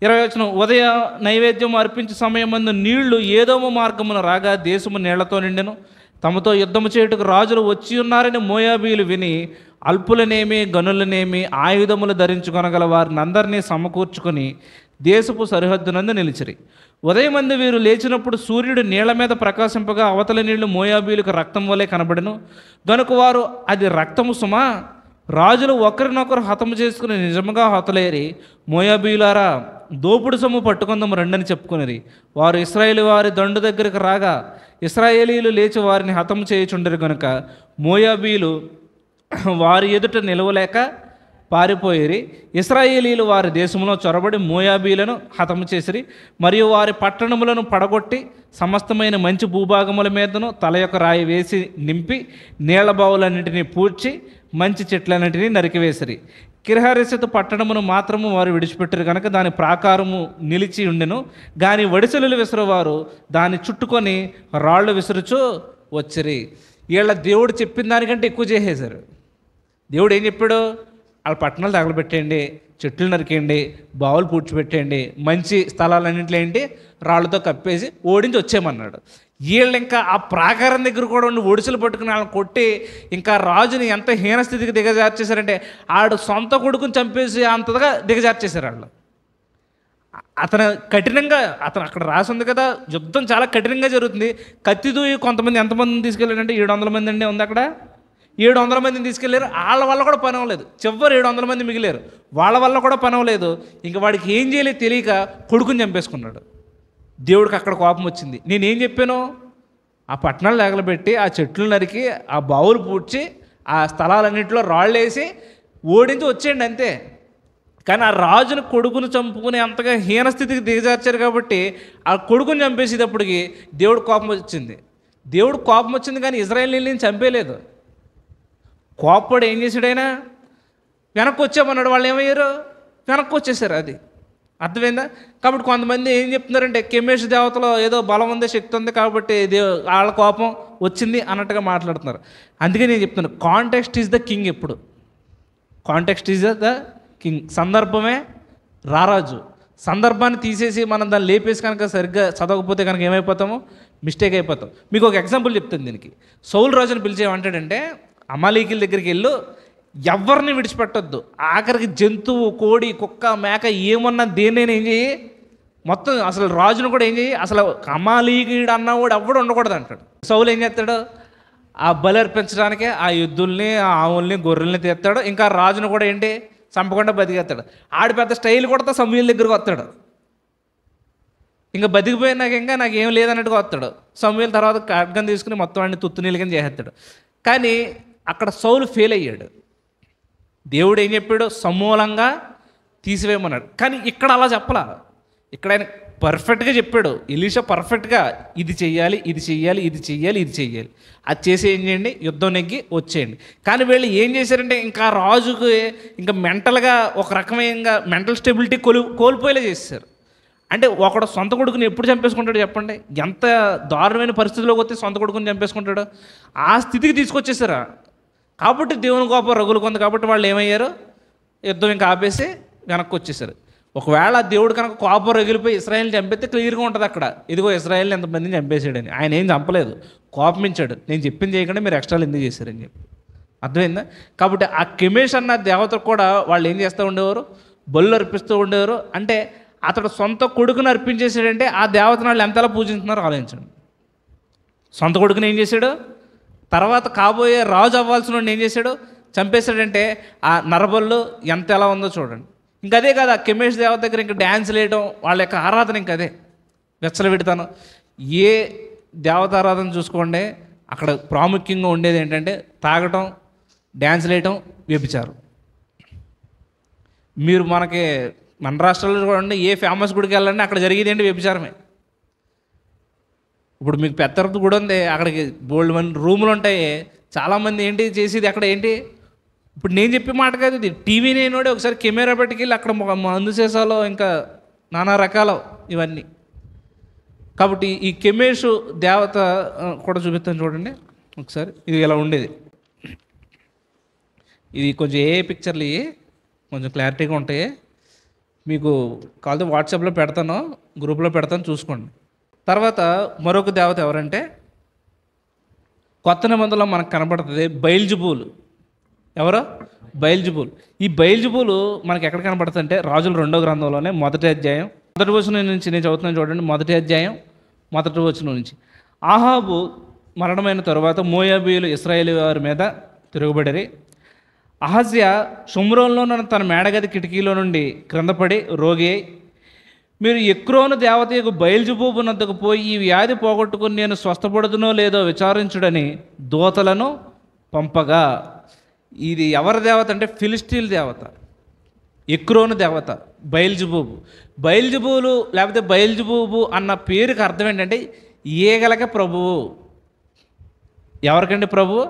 20వ వచనం. ఉదయ నైవేద్యం అర్పించే సమయమందు నీళ్లు ఏదోమ మార్గమున రాగా దేశము నీళ్లతో నిండెను. తమతో యుద్ధము చేయుటకు రాజులు వచ్చి ఉన్నారని మోయాబీలు విని అల్పులనేమి గనులనేమి ఆయుధములు ధరించుకొనగల వారిని అందరినీ సమకూర్చుకొని దేశపు సరిహద్దునందు నిలిచిరి. ఉదయమందు వీరు లేచినప్పుడు సూర్యుడు నీళ్ల మీద ప్రకాశింపగా అవతల నీళ్లు మోయాబీలకు రక్తం వలె కనబడెను. గనుక వారు అది రక్తము సుమా, రాజులు ఒకరినొకరు హతము చేసుకుని నిజముగా హతలేరి, మోయాబీలారా దోపుడు సొమ్ము పట్టుకుందాము రండని చెప్పుకునిరి. వారు ఇశ్రాయేలు వారి దండు దగ్గరికి రాగా ఇశ్రాయేలీలు లేచి వారిని హతము చేయుచుండరు. గనుక మోయాబీలు వారి ఎదుట నిలవలేక పారిపోయిరి. ఇశ్రాయేలీలు వారి దేశంలో చొరబడి మోయాబీలను హతము చేసిరి. మరియు వారి పట్టణములను పడగొట్టి సమస్తమైన మంచి భూభాగముల మీదను తల యొక్క రాయి వేసి నింపి, నీళ్ల బావులన్నింటినీ పూడ్చి, మంచి చెట్లన్నింటినీ నరికివేసిరి. కిర్హరెశెతు పట్టణమును మాత్రము వారు విడిచిపెట్టారు కనుక దాని ప్రాకారము నిలిచి ఉండెను. కానీ వడిసెలు విసురువారు దాన్ని చుట్టుకొని రాళ్ళు విసురుచూ వచ్చిరి. వీళ్ళ దేవుడు చెప్పిన దానికంటే ఎక్కువ చేసేశారు. దేవుడు ఏం చెప్పాడు? వాళ్ళ పట్టణాలు తగలబెట్టేయండి, చెట్లు నరికేయండి, బావులు పూడ్చిపెట్టేయండి, మంచి స్థలాలన్నింటిలో ఏంటి రాళ్ళతో కప్పేసి ఓడించి వచ్చేయమన్నాడు. వీళ్ళు ఇంకా ఆ ప్రాకారం దగ్గర కూడా ఉండి ఒడిసెలు పట్టుకుని వాళ్ళని కొట్టి ఇంకా రాజుని ఎంత హీనస్థితికి దిగజార్చేశారంటే ఆడు సొంత కొడుకుని చంపేసి అంతగా దిగజార్చేశారు వాళ్ళు. అతను కఠినంగా, అతను అక్కడ రాసి ఉంది కదా, యుద్ధం చాలా కఠినంగా జరుగుతుంది. కత్తి దూయి కొంతమంది ఎంతమందిని తీసుకెళ్ళారంటే 700 మంది అండి ఉంది అక్కడ. 700 మందిని తీసుకెళ్ళారు. వాళ్ళ వల్ల కూడా పని అవ్వలేదు. చివరి 700 మంది మిగిలారు. వాళ్ళ వల్ల కూడా పని అవ్వలేదు. ఇంక వాడికి ఏం చేయలేదు తెలియక కొడుకుని చంపేసుకున్నాడు. దేవుడికి అక్కడ కోపం వచ్చింది. నేనేం చెప్పాను? ఆ పట్టణాలు తగలబెట్టి, ఆ చెట్లు నరికి, ఆ బావులు పూడ్చి, ఆ స్థలాలన్నింటిలో రాళ్ళు వేసి ఓడించి వచ్చేయండి అంతే. కానీ ఆ రాజును కొడుకును చంపుకునే అంతగా హీనస్థితికి దిగజార్చారు కాబట్టి ఆ కొడుకుని చంపేసేటప్పటికి దేవుడు కోపం వచ్చింది. దేవుడు కోపం వచ్చింది కానీ ఇజ్రాయేలీని చంపేయలేదు. కోపడు ఏం చేశాడైనా వెనక్కి వచ్చామన్నాడు. వాళ్ళు ఏమయ్యారు? వెనక్కి వచ్చేసారు. అది అర్థమైందా? కాబట్టి కొంతమంది ఏం చెప్తున్నారంటే కెమేష్ దేవతలో ఏదో బలం ఉంది, శక్తి ఉంది కాబట్టి వాళ్ళ కోపం వచ్చింది అన్నట్టుగా మాట్లాడుతున్నారు. అందుకే నేను చెప్తున్నాను, కాంటెక్స్ట్ ఈజ్ ద కింగ్. ఎప్పుడు కాంటెక్స్ట్ ఈజ్ ద కింగ్. సందర్భమే రారాజు. సందర్భాన్ని తీసేసి మనం దాన్ని లేపేసి కనుక సరిగ్గా చదవకపోతే కనుక ఏమైపోతామో మిస్టేక్ అయిపోతాం. మీకు ఒక ఎగ్జాంపుల్ చెప్తాను దీనికి. సౌలు రాజుని పిలిచి ఏమంటాడంటే, అమాలీకుల దగ్గరికి వెళ్ళు, ఎవరిని విడిచిపెట్టొద్దు, ఆఖరికి జంతువు, కోడి, కుక్క, మేక ఏమన్నా దేన్నైనా ఏం చేయి, మొత్తం అసలు రాజును కూడా ఏం చేయి, అసలు అమాలీకుడు అన్నవాడు ఎవడు ఉండకూడదు అంటాడు. సౌలు ఏం చేస్తాడు? ఆ బలి అర్పించడానికే ఆ ఎద్దుల్ని, ఆ ఆవుల్ని, గొర్రెల్ని తీస్తాడు. ఇంకా రాజును కూడా ఏంటి చంపకుండా బతికేస్తాడు. ఆడి పెద్ద స్టైల్ కొడతా సమూయేలు దగ్గరకు వస్తాడు. ఇంకా బతికిపోయినాక ఇంకా నాకు ఏం లేదన్నట్టుగా వస్తాడు. సమూయేలు తర్వాత ఖడ్గం తీసుకుని మొత్తం అన్ని తుత్తు నీళ్ళ కింద చేసేస్తాడు. కానీ అక్కడ సౌలు ఫెయిల్ అయ్యాడు. దేవుడు ఏం చెప్పాడు? సమూలంగా తీసివేయమన్నాడు. కానీ ఇక్కడ అలా చెప్పలా. ఇక్కడ ఆయన పర్ఫెక్ట్గా చెప్పాడు. ఎలీషా పర్ఫెక్ట్గా ఇది చెయ్యాలి, ఇది చెయ్యాలి, ఇది చెయ్యాలి, ఇది చెయ్యాలి, అది చేసి ఏం చేయండి, యుద్ధం నెగ్గి వచ్చేయండి. కానీ వీళ్ళు ఏం చేశారంటే ఇంకా రాజుకి ఇంకా మెంటల్గా ఒక రకమైన మెంటల్ స్టెబిలిటీ కోల్పోయేలా చేశారు. అంటే ఒకడు సొంత కొడుకుని ఎప్పుడు చంపేసుకుంటాడు చెప్పండి? ఎంత దారుణమైన పరిస్థితిలోకి వస్తే సొంత కొడుకుని చంపేసుకుంటాడు? ఆ స్థితికి తీసుకొచ్చేసారా. కాబట్టి దేవుని కోపం రగులుకుంది. కాబట్టి వాళ్ళు ఏమయ్యారు, యుద్ధం ఇంకా ఆపేసి వెనక్కి వచ్చేసారు. ఒకవేళ దేవుడు కనుక కోపం రగిలిపోయి ఇశ్రాయేల్ని చంపితే క్లియర్గా ఉంటుంది అక్కడ, ఇదిగో ఇశ్రాయేల్ని ఎంతమందిని చంపేసాడని. ఆయన ఏం చంపలేదు, కోపమించాడు. నేను చెప్పింది చేయకుండా మీరు ఎక్స్ట్రాలు ఎందుకు చేశారని చెప్పి. అర్థమైందా? కాబట్టి ఆ కెమేష్ అన్న దేవతకు కూడా వాళ్ళు ఏం చేస్తూ ఉండేవారు, బళ్ళు అర్పిస్తూ ఉండేవారు. అంటే అతడు సొంత కొడుకుని అర్పించేసాడంటే ఆ దేవతను వాళ్ళు ఎంతలా పూజిస్తున్నారో ఆలోచించండి. సొంత కొడుకుని ఏం చేశాడు, తర్వాత కాబోయే రాజు అవ్వాల్సిన వాడిని ఏం చేశాడు, చంపేశాడంటే ఆ నరబళ్ళు ఎంత ఎలా ఉందో చూడండి. ఇంక అదే కదా కెమేష్ దేవత దగ్గర ఇంకా డ్యాన్స్ వేయడం, వాళ్ళ యొక్క ఆరాధన ఇంక అదే వెచ్చలబెడతాను. ఏ దేవత ఆరాధన చూసుకోండి, అక్కడ ప్రాముఖ్యంగా ఉండేది ఏంటంటే తాగటం, డ్యాన్స్ వేయటం, వ్యభిచారం. మీరు మనకి మన రాష్ట్రాల్లో చూడండి, ఏ ఫేమస్ గుడికి వెళ్ళండి అక్కడ జరిగేది ఏంటి, వ్యభిచారమే. ఇప్పుడు మీకు పెద్ద గుడి ఉంది, అక్కడికి బోల్డ్ మంది రూములు ఉంటాయి, చాలామంది ఏంటి చేసేది అక్కడ ఏంటి. ఇప్పుడు నేను చెప్పే మాట కాదు ఇది, టీవీ నేనోడే ఒకసారి కెమెరా పెట్టుకెళ్ళి అక్కడ మందు సీసాలో ఇంకా నానా రకాల ఇవన్నీ. కాబట్టి ఈ కెమేషు దేవత కూడా చూపిస్తాను చూడండి ఒకసారి. ఇది ఇలా ఉండేది. ఇది కొంచెం ఏ పిక్చర్లు ఇవి కొంచెం క్లారిటీగా ఉంటాయి. మీకు కాదు వాట్సాప్లో పెడతాను, గ్రూప్లో పెడతాను, చూసుకోండి. తర్వాత మరొక దేవత ఎవరంటే కొత్త నిబంధనలో మనకు కనబడుతుంది బయల్జెబూల్. ఎవరో బయల్జెబూల్. ఈ బయల్జెబూల్ మనకి ఎక్కడ కనబడుతుంది అంటే రాజుల 2వ గ్రంథంలోనే 1వ అధ్యాయం 1వ వచనం నుంచి నేను చదువుతున్నాను చూడండి. 1వ అధ్యాయం 1వ వచనం నుంచి. ఆహాబు మరణమైన తరువాత మోయాబీయులు ఇశ్రాయేలు వారి మీద తిరుగుబడిరి. అహజ్యా షోమ్రోన్లో తన మేడగది కిటికీలో నుండి క్రిందపడి రోగి అయి, మీరు ఎక్రోను దేవతకు బయల్జెబూబు నద్దకు పోయి ఈ వ్యాధి పోగొట్టుకుని నేను స్వస్థపడుతునో లేదో విచారించుడని దూతలను పంపగా. ఇది ఎవరి దేవత అంటే ఫిలిస్టీల్ దేవత, ఎక్రోను దేవత బయల్జెబూబు. బయల్జెబూలు లేకపోతే బయల్జెబూబు అన్న పేరుకి అర్థం ఏంటంటే ఈగలకి ప్రభువు. ఎవరికండి ప్రభువు?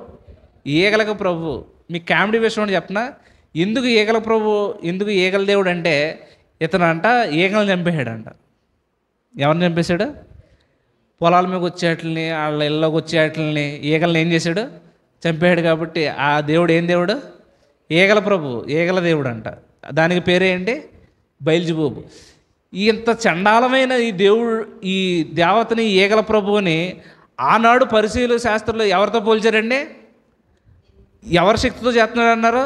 ఈగలకు ప్రభువు. మీకు కామెడీ విషయం అని చెప్పిన, ఎందుకు ఈగల ప్రభు, ఎందుకు ఈగల దేవుడు అంటే ఇతను అంట ఈగలను చంపేశాడంట. ఎవరిని చంపేశాడు? పొలాల మీద వచ్చేట్లని, వాళ్ళ ఇళ్ళకి వచ్చేట్లని ఈగలను ఏం చేశాడు? చంపేశాడు. కాబట్టి ఆ దేవుడు ఏం దేవుడు? ఈగల ప్రభు, ఈగల దేవుడు అంట. దానికి పేరేంటి? బయల్జెబూబు. ఇంత చండాలమైన ఈ దేవుడు, ఈ దేవతని, ఈగల ప్రభువుని ఆనాడు పరిశీలు శాస్త్రంలో ఎవరితో పోల్చారండి? ఎవరి శక్తితో చేస్తున్నాడు అన్నారు?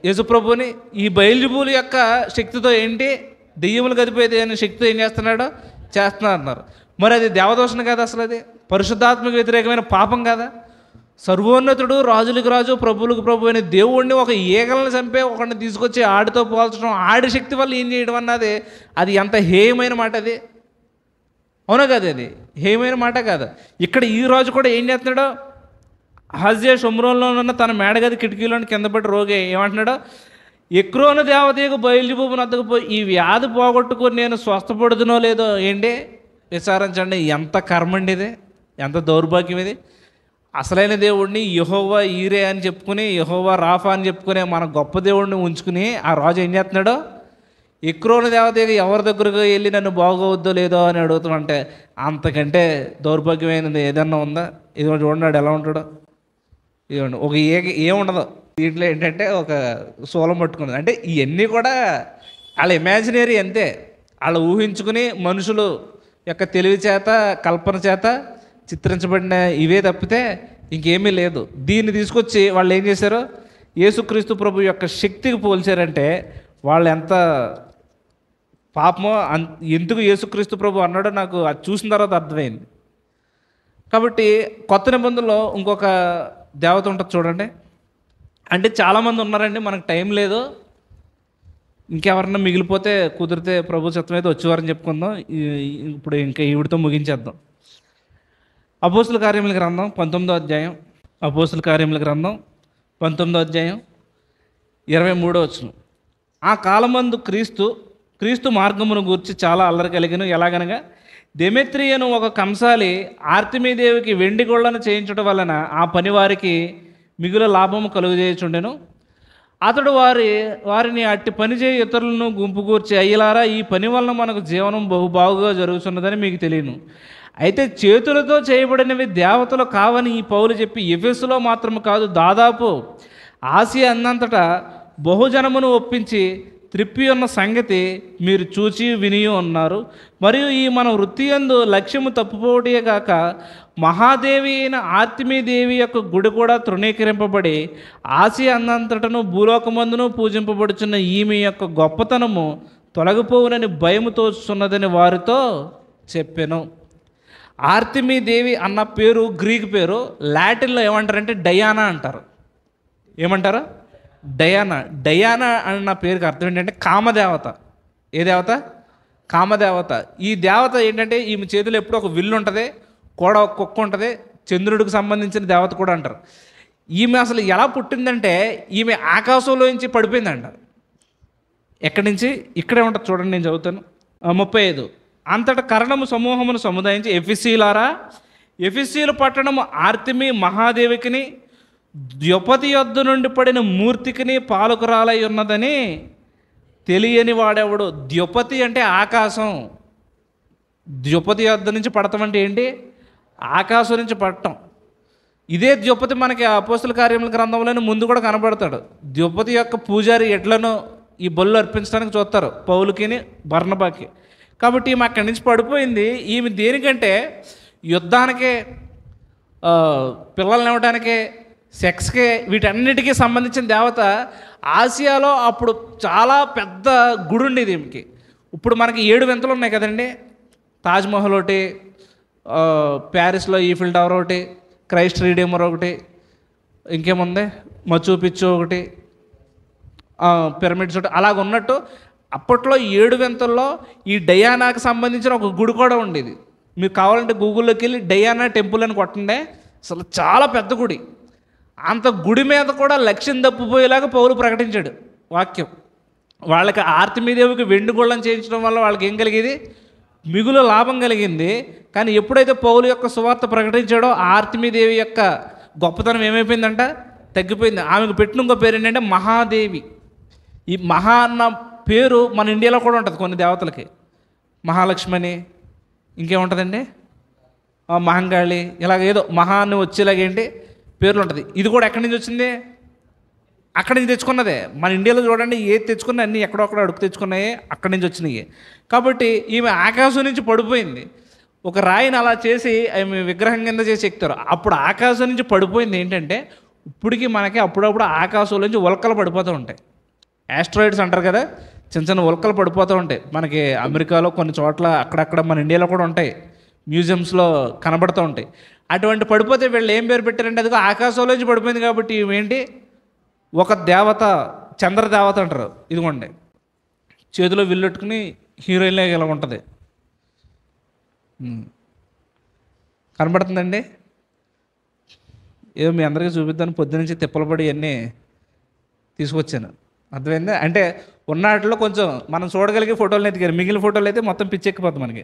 యేసుప్రభుని. ఈ బయల్జెబూలు యొక్క శక్తితో ఏంటి? దెయ్యములు గదిపోయేది అనే శక్తితో ఏం చేస్తున్నాడు? చేస్తున్నారు అన్నారు. మరి అది దేవదోషణ కదా? అసలు అది పరిశుద్ధాత్మక వ్యతిరేకమైన పాపం కదా? సర్వోన్నతుడు, రాజులకు రాజు, ప్రభువులకు ప్రభు అయిన దేవుణ్ణి ఒక ఈగలను చంపే ఒకరిని తీసుకొచ్చి ఆడితో పోల్చడం, ఆడి శక్తి వల్ల ఏం చేయడం అన్నది అది ఎంత హేయమైన మాట అది. అవునా కదా? అది హేయమైన మాట కాదు. ఇక్కడ ఈ రాజు కూడా ఏం చేస్తున్నాడు? అహజ్యా షోమ్రోన్లో ఉన్న తన మేడగది కిటికీలోని కింద పడి రోగి ఏమంటున్నాడు? ఎక్రోను దేవతకు బయల్జెబూబు నద్దకు పోయి ఈ వ్యాధి పోగొట్టుకొని నేను స్వస్థపడుతునో లేదో ఏంటి విచారించండి. ఎంత కర్మండి ఇది, ఎంత దౌర్భాగ్యం ఇది. అసలైన దేవుడిని యెహోవా ఈరే అని చెప్పుకుని, యెహోవా రాఫా అని చెప్పుకునే మన గొప్ప దేవుడిని ఉంచుకుని ఆ రాజు ఏం చేస్తున్నాడు? ఎక్రోను దేవతకి ఎవరి దగ్గరకు వెళ్ళి నన్ను బాగోవద్దో లేదో అని అడుగుతామంటే అంతకంటే దౌర్భాగ్యమైనది ఏదన్నా ఉందా? ఇది చూడండి ఎలా ఉంటాడో. ఇదిగోండి ఒక ఏముండదు దీంట్లో. ఏంటంటే ఒక సోలం పట్టుకున్నది. అంటే ఇవన్నీ కూడా వాళ్ళ ఇమాజినరీ అంతే, వాళ్ళు ఊహించుకుని మనుషులు యొక్క తెలివి చేత, కల్పన చేత చిత్రించబడిన ఇవే తప్పితే ఇంకేమీ లేదు. దీన్ని తీసుకొచ్చి వాళ్ళు ఏం చేశారు? యేసుక్రీస్తు ప్రభు యొక్క శక్తికి పోల్చారంటే వాళ్ళు ఎంత పాపమో. ఎందుకు యేసుక్రీస్తు ప్రభు అన్నాడో నాకు అది చూసిన తర్వాత అర్థమైంది. కాబట్టి కొత్త నిబంధనలో ఇంకొక దేవత ఉంటుంది చూడండి. అంటే చాలామంది ఉన్నారండి, మనకు టైం లేదు. ఇంకెవరన్నా మిగిలిపోతే కుదిరితే ప్రభు చిత్తం అయితే వచ్చేవారని చెప్పుకుందాం. ఇప్పుడు ఇంకా ఈవిడితో ముగించేద్దాం. అపోస్తుల కార్యముల గ్రంథం 19వ అధ్యాయం. అపోస్తుల కార్యముల గ్రంథం 19వ అధ్యాయం 23వ వచనం. ఆ కాలమందు క్రీస్తు క్రీస్తు మార్గమును గూర్చి చాలా అల్లరి కలిగిన. ఎలాగనగా దెమెత్రియను ఒక కంసాలి ఆర్తిమీదేవికి వెండి గొళ్ళను చేయించడం వలన ఆ పని వారికి మిగుల లాభము కలుగజేయుచుండెను. అతడు వారిని అట్టి పని చేయ ఇతరులను గుంపు కూర్చి, అయ్యలారా, ఈ పని వలన మనకు జీవనం బాగుగా జరుగుతున్నదని మీకు తెలియను. అయితే చేతులతో చేయబడినవి దేవతలు కావని ఈ పౌలు చెప్పి ఎఫెసులో మాత్రము కాదు, దాదాపు ఆసియా అన్నంతటా బహుజనమును ఒప్పించి త్రిప్పి ఉన్న సంగతి మీరు చూచి విని ఉన్నారు. మరియు ఈ మన వృత్తి యందు లక్ష్యము తప్పుపోటే కాక మహాదేవి అయిన ఆర్తిమీదేవి యొక్క గుడి కూడా తృణీకరింపబడి ఆసియా అన్నంతటను భూలోకమందును పూజింపబడుచున్న ఈమె యొక్క గొప్పతనము తొలగిపోవునని భయము తోచుతున్నదని వారితో చెప్పెను. ఆర్తిమీదేవి అన్న పేరు గ్రీక్ పేరు. లాటిన్లో ఏమంటారంటే డయానా అంటారు. ఏమంటారు? డయానా. డయానా అన్న పేరుకి అర్థం ఏంటంటే కామదేవత. ఏ దేవత? కామదేవత. ఈ దేవత ఏంటంటే ఈమె చేతిలో ఎప్పుడు ఒక విల్లు ఉంటుంది, కూడా ఒక కుక్క ఉంటుంది, చంద్రుడికి సంబంధించిన దేవత కూడా అంటారు. ఈమె అసలు ఎలా పుట్టిందంటే ఈమె ఆకాశంలో నుంచి పడిపోయిందంట. ఎక్కడి నుంచి? ఇక్కడే ఉంటుంది చూడండి, నేను చదువుతాను. 35. అంతటా కరణము సమూహమును సముదాయించి, ఎఫెసీలారా, ఎఫెసీలు పట్టణము ఆర్తిమి మహాదేవికిని ద్యుపతి యొద్ద నుండి పడిన మూర్తికిని పాలకురాలై ఉన్నదని తెలియని వాడెవడు. ద్యుపతి అంటే ఆకాశం. ద్యుపతి యొద్ద నుంచి పడటం అంటే ఏంటి? ఆకాశం నుంచి పడటం. ఇదే ద్యుపతి మనకి అపోస్తల కార్యముల గ్రంథంలోనే ముందు కూడా కనబడతాడు. ద్యుపతి యొక్క పూజారి ఎడ్లను ఈ బళ్ళు అర్పించడానికి చూస్తారు, పౌలుకిని బర్నబాకి. కాబట్టి ఈమె అక్కడి నుంచి పడిపోయింది. ఈమె దేనికంటే యుద్ధానికే, పిల్లల్ని ఇవ్వడానికే, సెక్స్కే, వీటన్నిటికీ సంబంధించిన దేవత. ఆసియాలో అప్పుడు చాలా పెద్ద గుడి ఉండేది ఈమెకి. ఇప్పుడు మనకి 7 వింతలు ఉన్నాయి కదండి. తాజ్మహల్ ఒకటి, ప్యారిస్లో ఈఫిల్ టవర్ ఒకటి, క్రైస్ట్ రీడీమర్ ఒకటి, ఇంకేముంది, మచూ పిచ్చు ఒకటి, పిరమిడ్స్ ఒకటి. అలాగ ఉన్నట్టు అప్పట్లో 7 వింతల్లో ఈ డయానాకి సంబంధించిన ఒక గుడి కూడా ఉండేది. మీకు కావాలంటే గూగుల్లోకి వెళ్ళి డయానా టెంపుల్ అని కొట్టండి. అసలు చాలా పెద్ద గుడి. అంత గుడి మీద కూడా లక్ష్యం తప్పిపోయేలాగా పౌలు ప్రకటించాడు వాక్యం. వాళ్ళకి ఆర్తిమీదేవికి వెండి గొళ్ళను చేయించడం వల్ల వాళ్ళకి ఏం కలిగేది? మిగులు లాభం కలిగింది. కానీ ఎప్పుడైతే పౌలు యొక్క సువార్త ప్రకటించాడో ఆర్తిమీదేవి యొక్క గొప్పతనం ఏమైపోయిందంట? తగ్గిపోయింది. ఆమెకు పెట్టిన ఇంకో పేరు ఏంటంటే మహాదేవి. ఈ మహా అన్న పేరు మన ఇండియాలో కూడా ఉంటుంది కొన్ని దేవతలకి. మహాలక్ష్మి అని, ఇంకేముంటుందండి, మహంకాళి, ఇలాగ ఏదో మహా అని వచ్చేలాగేంటి పేర్లు ఉంటుంది. ఇది కూడా ఎక్కడి నుంచి వచ్చింది? అక్కడి నుంచి తెచ్చుకున్నదే. మన ఇండియాలో చూడండి, ఏది తెచ్చుకున్నా అన్నీ ఎక్కడొక్కడ అడుగు తెచ్చుకున్నాయి, అక్కడి నుంచి వచ్చినాయి. కాబట్టి ఈమె ఆకాశం నుంచి పడిపోయింది. ఒక రాయిని అలా చేసి ఆమె విగ్రహం కింద చేసి ఎక్కుతారు. అప్పుడు ఆకాశం నుంచి పడిపోయింది ఏంటంటే, ఇప్పటికీ మనకి అప్పుడప్పుడు ఆకాశం నుంచి ఉల్కలు పడిపోతూ ఉంటాయి. యాస్ట్రాయిడ్స్ అంటారు కదా, చిన్న చిన్న ఉల్కలు పడిపోతూ ఉంటాయి. మనకి అమెరికాలో కొన్ని చోట్ల, అక్కడక్కడ, మన ఇండియాలో కూడా ఉంటాయి, మ్యూజియంస్లో కనబడుతూ ఉంటాయి. అటువంటి పడిపోతే వీళ్ళు ఏం పేరు పెట్టారంటే, అదిగో ఆకాశంలోంచి పడిపోయింది కాబట్టి ఇవేంటి, ఒక దేవత, చంద్రదేవత అంటారు. ఇదిగోండి, చేతిలో విల్లెట్టుకుని హీరోయిన్లో ఇలా ఉంటుంది. కనబడుతుందండి? ఏదో మీ అందరికీ చూపిద్దాను, పొద్దునుంచి తిప్పలపడి అన్నీ తీసుకొచ్చాను. అర్థమైందా? అంటే ఉన్నట్లో కొంచెం మనం చూడగలిగే ఫోటోలను ఎత్తికారు, మిగిలిన ఫోటోలు అయితే మొత్తం పిచ్చెక్కిపోతుంది మనకి.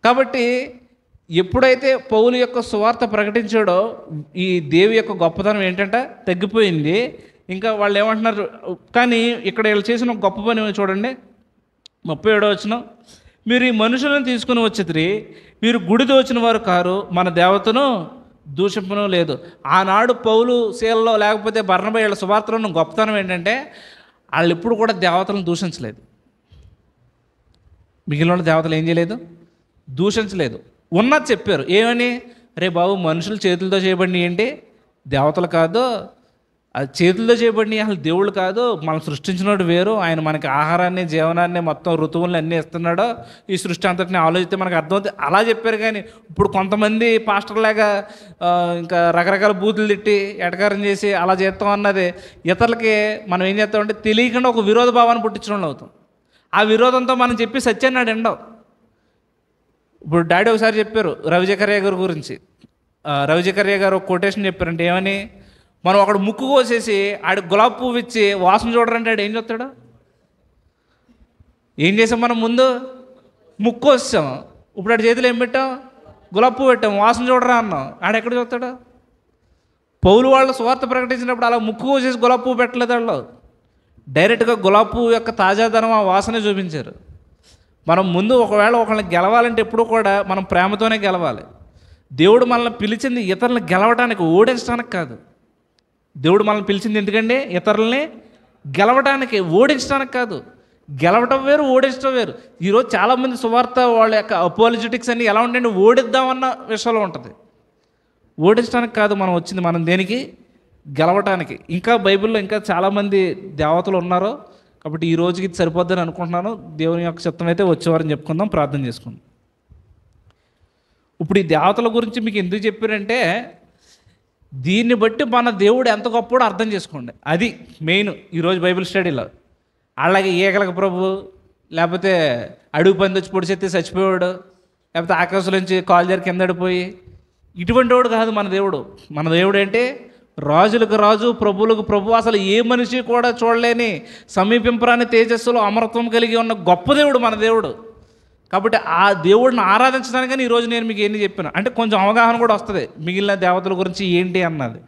కాబట్టి ఎప్పుడైతే పౌలు యొక్క సువార్త ప్రకటించాడో ఈ దేవి యొక్క గొప్పతనం ఏంటంటే తగ్గిపోయింది. ఇంకా వాళ్ళు ఏమంటున్నారు, కానీ ఇక్కడ వీళ్ళు చేసిన గొప్ప పని చూడండి. 37వ వచనం, మీరు ఈ మనుషులను తీసుకుని వచ్చితిరి, మీరు గుడి దోచిన వారు కారు, మన దేవతను దూషింపను లేదు. ఆనాడు పౌలు శీలలో లేకపోతే బర్నబా వీళ్ళ సువార్తలో ఉన్న గొప్పతనం ఏంటంటే వాళ్ళు ఎప్పుడు కూడా దేవతలను దూషించలేదు. మిగిలిన దేవతలు ఏం చేయలేదు? దూషించలేదు. ఉన్నది చెప్పారు. ఏమని? రే బాబు, మనుషులు చేతులతో చేయబడినవి ఏంటి? దేవతలు కాదు, అది చేతులతో చేయబడినవి, అసలు దేవుళ్ళు కాదు. మనం సృష్టించినోడు వేరు. ఆయన మనకి ఆహారాన్ని, జీవనాన్ని, మొత్తం ఋతువుల్ని అన్నీ ఇస్తున్నాడు. ఈ సృష్టి అంతటిని ఆలోచిస్తే మనకు అర్థమవుతుంది. అలా చెప్పారు. కానీ ఇప్పుడు కొంతమంది పాస్టర్లాగా ఇంకా రకరకాల బూతులు తిట్టి ఎటకారం చేసి అలా చేస్తాం అన్నది ఇతరులకి మనం ఏం చేస్తామంటే తెలియకుండా ఒక విరోధ భావాన్ని పుట్టించడం అవుతాం. ఆ విరోధంతో మనం చెప్పి సత్యాన్ని నాడు ఎండవు. ఇప్పుడు డాడీ ఒకసారి చెప్పారు రవిజకర్య గారి గురించి. రవిజకర్య గారు ఒక కొటేషన్ చెప్పారంటే ఏమని, మనం ఒకడు ముక్కు కోసేసి ఆడి గులాబీ పువ్వు ఇచ్చి వాసన చూడరంటే ఆడు ఏం చూస్తాడు? ఏం చేసాం మనం ముందు? ముక్కు వచ్చాం. ఇప్పుడు ఆడి చేతిలో ఏం పెట్టాం? గులాబీ పువ్వు పెట్టాం. వాసన చూడరా అన్నాం. ఆడెక్కడ చూస్తాడు? పౌలు వాళ్ళు సువార్త ప్రకటించినప్పుడు అలా ముక్కు కోసేసి గులాబీ పువ్వు పెట్టలేదు. వాళ్ళు డైరెక్ట్గా గులాబీ పువ్వు యొక్క తాజాదనం, ఆ వాసనే చూపించారు. మనం ముందు ఒకవేళ ఒకళ్ళని గెలవాలంటే ఎప్పుడూ కూడా మనం ప్రేమతోనే గెలవాలి. దేవుడు మనల్ని పిలిచింది ఇతరులను గెలవడానికి, ఓడించడానికి కాదు. దేవుడు మనల్ని పిలిచింది ఎందుకండి? ఇతరులని గెలవడానికి, ఓడించడానికి కాదు. గెలవటం వేరు, ఓడించడం వేరు. ఈరోజు చాలామంది సువార్త వాళ్ళ యొక్క అపాలజెటిక్స్ అన్ని ఎలా ఉంటాయంటే ఓడిద్దామన్న విషయంలో ఉంటుంది. ఓడించడానికి కాదు మనం వచ్చింది, మనం దేనికి? గెలవటానికి. ఇంకా బైబిల్లో ఇంకా చాలామంది దేవతలు ఉన్నారు. కాబట్టి ఈ రోజుకి ఇది సరిపోద్దని అనుకుంటున్నాను. దేవుని యొక్క చిత్తం అయితే వచ్చేవారని చెప్పుకుందాం, ప్రార్థన చేసుకుందాం. ఇప్పుడు ఈ దేవతల గురించి మీకు ఎందుకు చెప్పారంటే, దీన్ని బట్టి మన దేవుడు ఎంత గొప్పడో అర్థం చేసుకోండి. అది మెయిన్ ఈరోజు బైబిల్ స్టడీలో. అలాగే ఈగలకు ప్రభు, లేకపోతే అడుగు పంది వచ్చి పొడిచెత్తే చచ్చిపోయాడు, లేకపోతే ఆకాశం నుంచి కాలు జారి కింద పడిపోయి, ఇటువంటి వాడు కాదు మన దేవుడు. మన దేవుడు అంటే రాజులకు రాజు, ప్రభువులకు ప్రభు, అసలు ఏ మనిషి కూడా చూడలేని సమీపింపరాని తేజస్సులో అమరత్వం కలిగి ఉన్న గొప్ప దేవుడు మన దేవుడు. కాబట్టి ఆ దేవుడిని ఆరాధించడానికని ఈరోజు నేను మీకు ఎన్ని చెప్పాను అంటే కొంచెం అవగాహన కూడా వస్తుంది మిగిలిన దేవతల గురించి ఏంటి అన్నది.